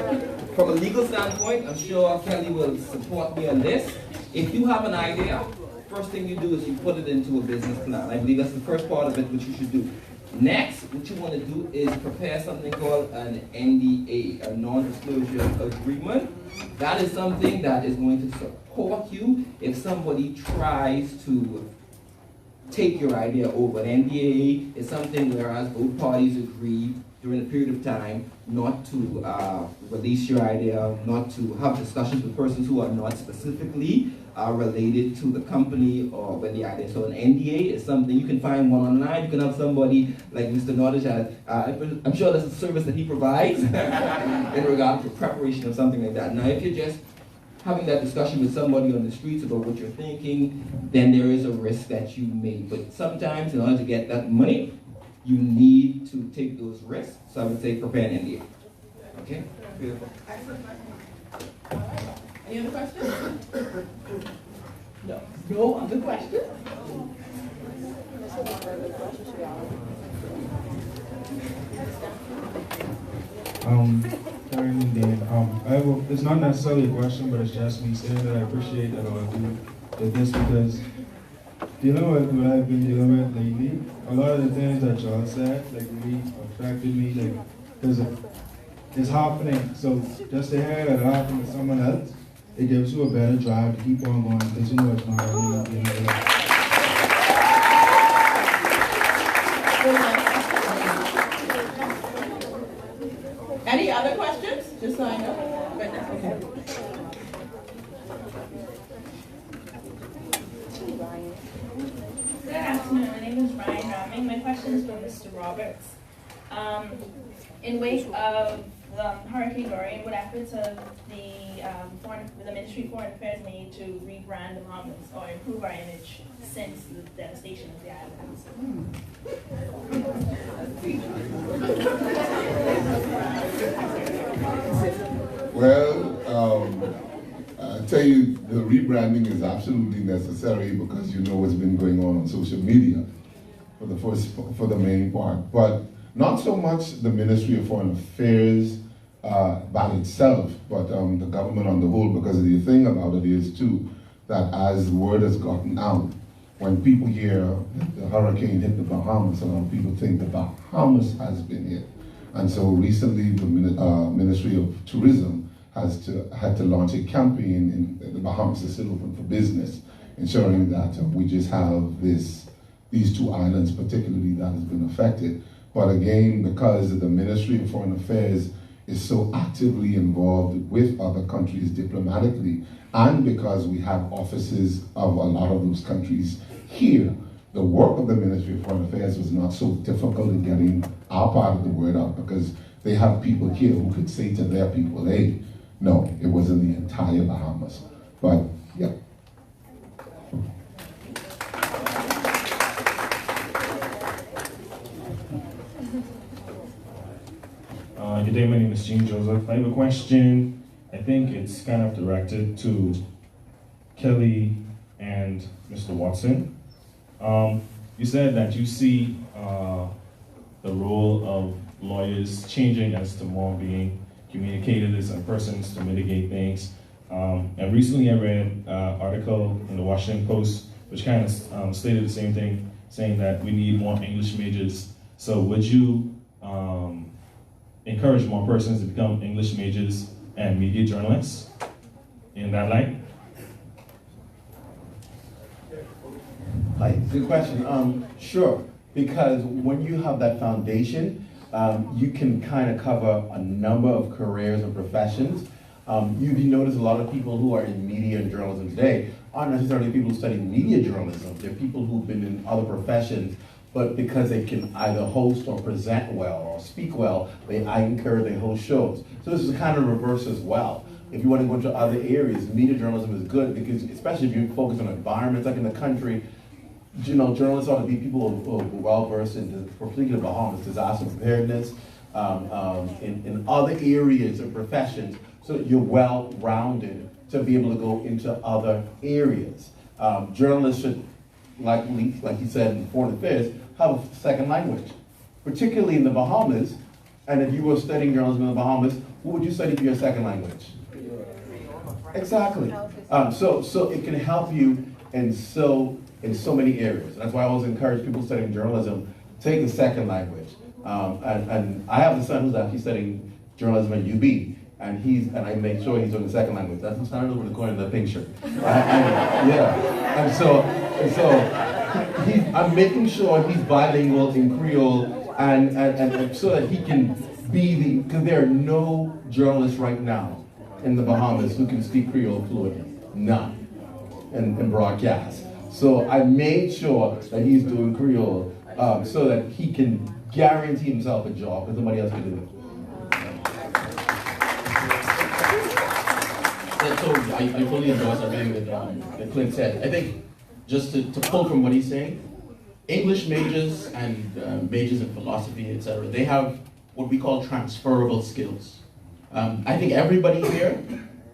from a legal standpoint, I'm sure Kelly will support me on this. If you have an idea, first thing you do is you put it into a business plan. I believe that's the first part of it, which you should do. Next, what you want to do is prepare something called an NDA, a non-disclosure agreement. That is something that is going to support you if somebody tries to take your idea over. An NDA is something whereas both parties agree during a period of time not to release your idea, not to have discussions with persons who are not specifically related to the company or with the idea. So an NDA is something you can find one online. You can have somebody like Mr. Nottage has. I'm sure that's a service that he provides in regard to preparation of something like that. Now, if you're just having that discussion with somebody on the streets about what you're thinking, then there is a risk that you may. But sometimes, in order to get that money, you need to take those risks. So I would say prepare an NDA. Okay? Beautiful. Any other questions? No. No other questions? It's not necessarily a question, but it's just me saying that I appreciate that all of you did this because dealing with what I've been dealing with lately, a lot of the things that y'all said, like really affected me, like, because it's happening. So just to hear that it happened to someone else, it gives you a better drive to keep on going because you know it's not really being able to. Any other questions? Just so I know. Right now. Okay. Good afternoon. My name is Ryan Ramming. My question is for Mr. Roberts. In wake of Hurricane Dorian, what efforts have the Ministry of Foreign Affairs made to rebrand the Bahamas or improve our image since the devastation of the islands? Well, tell you the rebranding is absolutely necessary because you know what's been going on social media for the main part. But not so much the Ministry of Foreign Affairs by itself, but the government on the whole, because the thing about it is too, that as word has gotten out, when people hear the hurricane hit the Bahamas, a lot of people think the Bahamas has been hit. And so recently the Ministry of Tourism had to launch a campaign in the Bahamas is still open for business, ensuring that we just have these two islands particularly that has been affected. But again, because the Ministry of Foreign Affairs is so actively involved with other countries diplomatically, and because we have offices of a lot of those countries here, the work of the Ministry of Foreign Affairs was not so difficult in getting our part of the word out, because they have people here who could say to their people, hey, no, it wasn't the entire Bahamas. But, yeah. Good day, my name is Gene Joseph. I have a question. I think it's kind of directed to Kelly and Mr. Watson. You said that you see the role of lawyers changing as to more being communicators and persons to mitigate things. And recently I read an article in the Washington Post which kind of stated the same thing, saying that we need more English majors. So would you encourage more persons to become English majors and media journalists in that light? Hi, good question. Sure, because when you have that foundation, you can kind of cover a number of careers and professions. You notice a lot of people who are in media and journalism today aren't necessarily people who study media journalism. They're people who've been in other professions, but because they can either host or present well or speak well, I encourage they host shows. So this is kind of reverse as well. If you want to go into other areas, media journalism is good because, especially if you focus on environments like in the country, you know, journalists ought to be people who are well versed in, particularly Bahamas, disaster preparedness, in other areas of professions, so that you're well rounded to be able to go into other areas. Journalists should, like you said in Foreign Affairs, have a second language, particularly in the Bahamas. And if you were studying journalism in the Bahamas, what would you study for your second language? Exactly. So it can help you in so many areas. That's why I always encourage people studying journalism, take the second language. And I have a son who's actually studying journalism at UB, and I make sure he's on the second language. That's what's standing over the corner of the pink shirt. And so I'm making sure he's bilingual in Creole, and so that he can be because there are no journalists right now in the Bahamas who can speak Creole fluently. None. In broadcast. So I made sure that he's doing Creole so that he can guarantee himself a job because nobody else can do it. So I fully endorse everything that Clint said. I think just to pull from what he's saying, English majors and majors in philosophy, etc., they have what we call transferable skills. I think everybody here,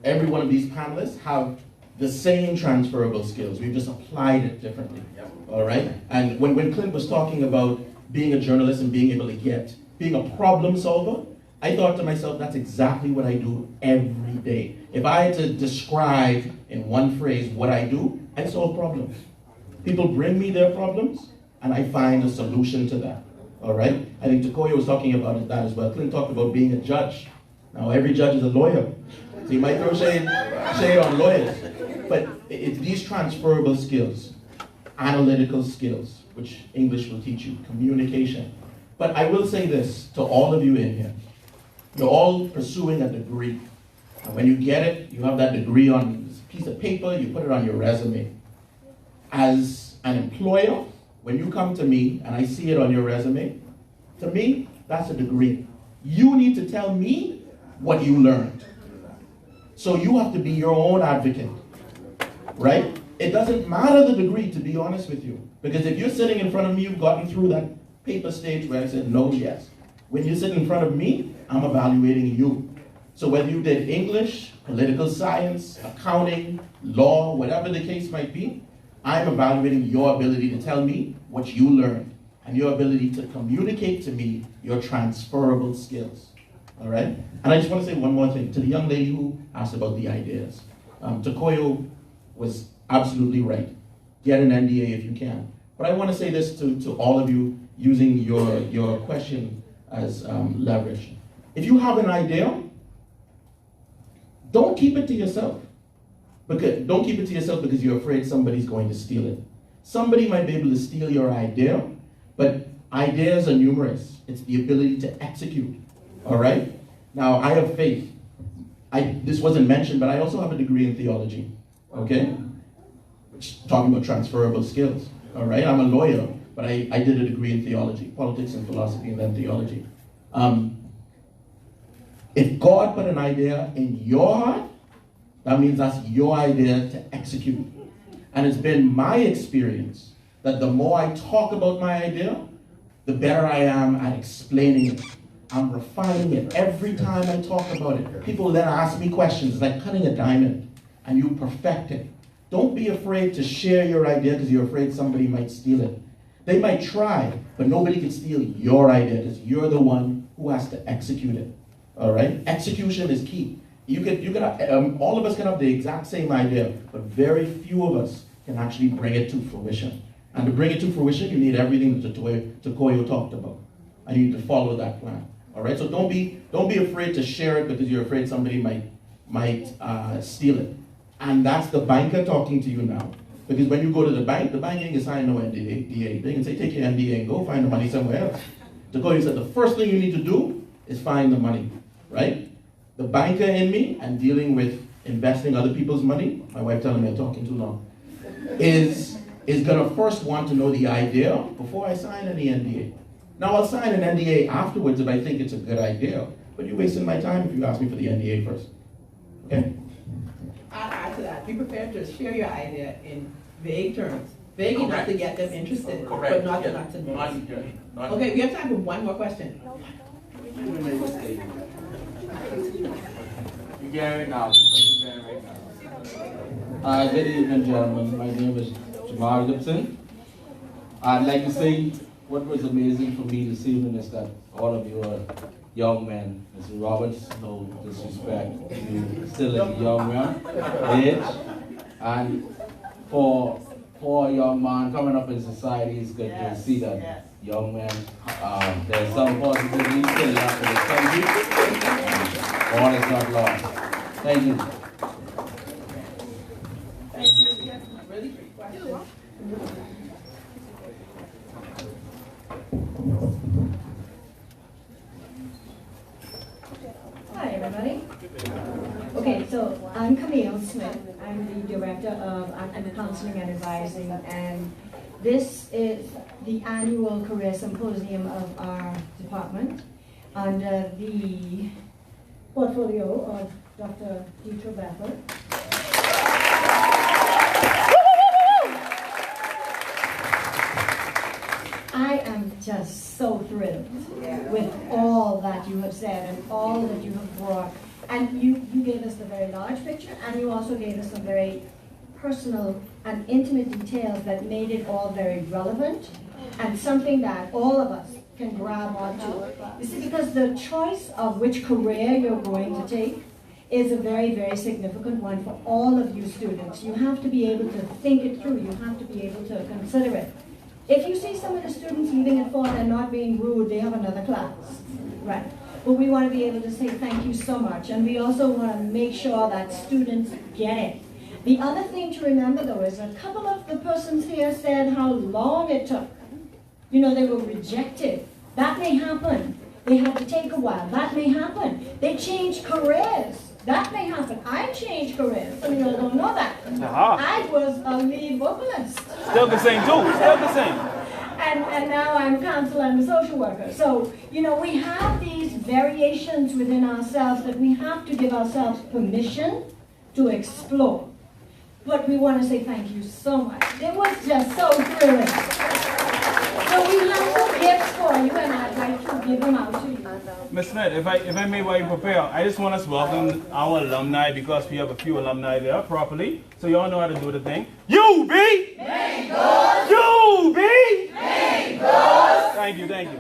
every one of these panelists have the same transferable skills. We've just applied it differently. All right? And when Clint was talking about being a journalist and being able to being a problem solver, I thought to myself, that's exactly what I do every day. If I had to describe in one phrase what I do, I solve problems. People bring me their problems, and I find a solution to that. All right? I think Tecoyo was talking about that as well. Clint talked about being a judge. Now, every judge is a lawyer. So you might throw shade on lawyers. But it's these transferable skills, analytical skills, which English will teach you, communication. But I will say this to all of you in here. You're all pursuing a degree. And when you get it, you have that degree on this piece of paper, you put it on your resume. As an employer, when you come to me and I see it on your resume, to me, that's a degree. You need to tell me what you learned. So you have to be your own advocate, right? It doesn't matter the degree, to be honest with you. Because if you're sitting in front of me, you've gotten through that paper stage where I said no, yes. When you sit in front of me, I'm evaluating you. So whether you did English, political science, accounting, law, whatever the case might be, I'm evaluating your ability to tell me what you learned and your ability to communicate to me your transferable skills. All right? And I just want to say one more thing to the young lady who asked about the ideas. Tecoyo was absolutely right. Get an NDA if you can. But I want to say this to all of you using your question as leverage. If you have an idea, don't keep it to yourself. Don't keep it to yourself because you're afraid somebody's going to steal it. Somebody might be able to steal your idea, but ideas are numerous. It's the ability to execute. All right? Now, I have faith. This wasn't mentioned, but I also have a degree in theology. Okay? Talking about transferable skills. All right? I'm a lawyer, but I did a degree in theology, politics and philosophy, and then theology. If God put an idea in your heart, that means that's your idea to execute. And it's been my experience that the more I talk about my idea, the better I am at explaining it. I'm refining it every time I talk about it. People then ask me questions. It's like cutting a diamond, and you perfect it. Don't be afraid to share your idea because you're afraid somebody might steal it. They might try, but nobody can steal your idea because you're the one who has to execute it. All right? Execution is key. All of us can have the exact same idea, but very few of us can actually bring it to fruition. And to bring it to fruition, you need everything that Tecoyo talked about. And you need to follow that plan. All right? So don't be afraid to share it because you're afraid somebody might steal it. And that's the banker talking to you now. Because when you go to the bank ain't gonna sign no NDA. They can say, take your NDA and go find the money somewhere else. Tecoyo said the first thing you need to do is find the money, right? The banker in me and dealing with investing other people's money, my wife telling me I'm talking too long, is gonna first want to know the idea before I sign any NDA. Now I'll sign an NDA afterwards if I think it's a good idea, but you're wasting my time if you ask me for the NDA first. Okay? I'll add to that. Be prepared to share your idea in vague terms. Vague enough to get them interested, but not the nuts and bolts. Okay, we have time for one more question. Good evening, gentlemen. My name is Jamal Gibson. I'd like to say what was amazing for me this evening is that all of you are young men. Mr. Roberts, no disrespect, you still a young man, age. And for a young man coming up in society, it's good to see that young man. There's some positivity still after the country. All is not lost. Thank you. Thank you. Yes, really great question. Hi, everybody. Okay, so I'm Camille Smith. I'm the Director of Counselling and Advising, and this is the annual Career Symposium of our department under the portfolio of Dr. Dietrich Bethel. I am just so thrilled with all that you have said and all that you have brought. And you gave us the very large picture, and you also gave us some very personal and intimate details that made it all very relevant and something that all of us can grab onto. You see, because the choice of which career you're going to take is a very, very significant one for all of you students. You have to be able to think it through. You have to be able to consider it. If you see some of the students leaving at 4 and not being rude, they have another class, right? But we want to be able to say thank you so much, and we also want to make sure that students get it. The other thing to remember, though, is a couple of the persons here said how long it took. You know, they were rejected. That may happen. They had to take a while. That may happen. They changed careers. That may happen. I changed careers. Some of you all don't know that. I was a lead vocalist. Still the same too. Still the same. And now I'm a counselor and a social worker. So, you know, we have these variations within ourselves that we have to give ourselves permission to explore. But we want to say thank you so much. It was just so thrilling. So we have some gifts for you, and I'd like to give them out to you. Ms. Smith, if I may while you prepare, I just want us to welcome our alumni because we have a few alumni there properly. So y'all know how to do the thing. You be! Main course! You be! Main course! Thank you, thank you.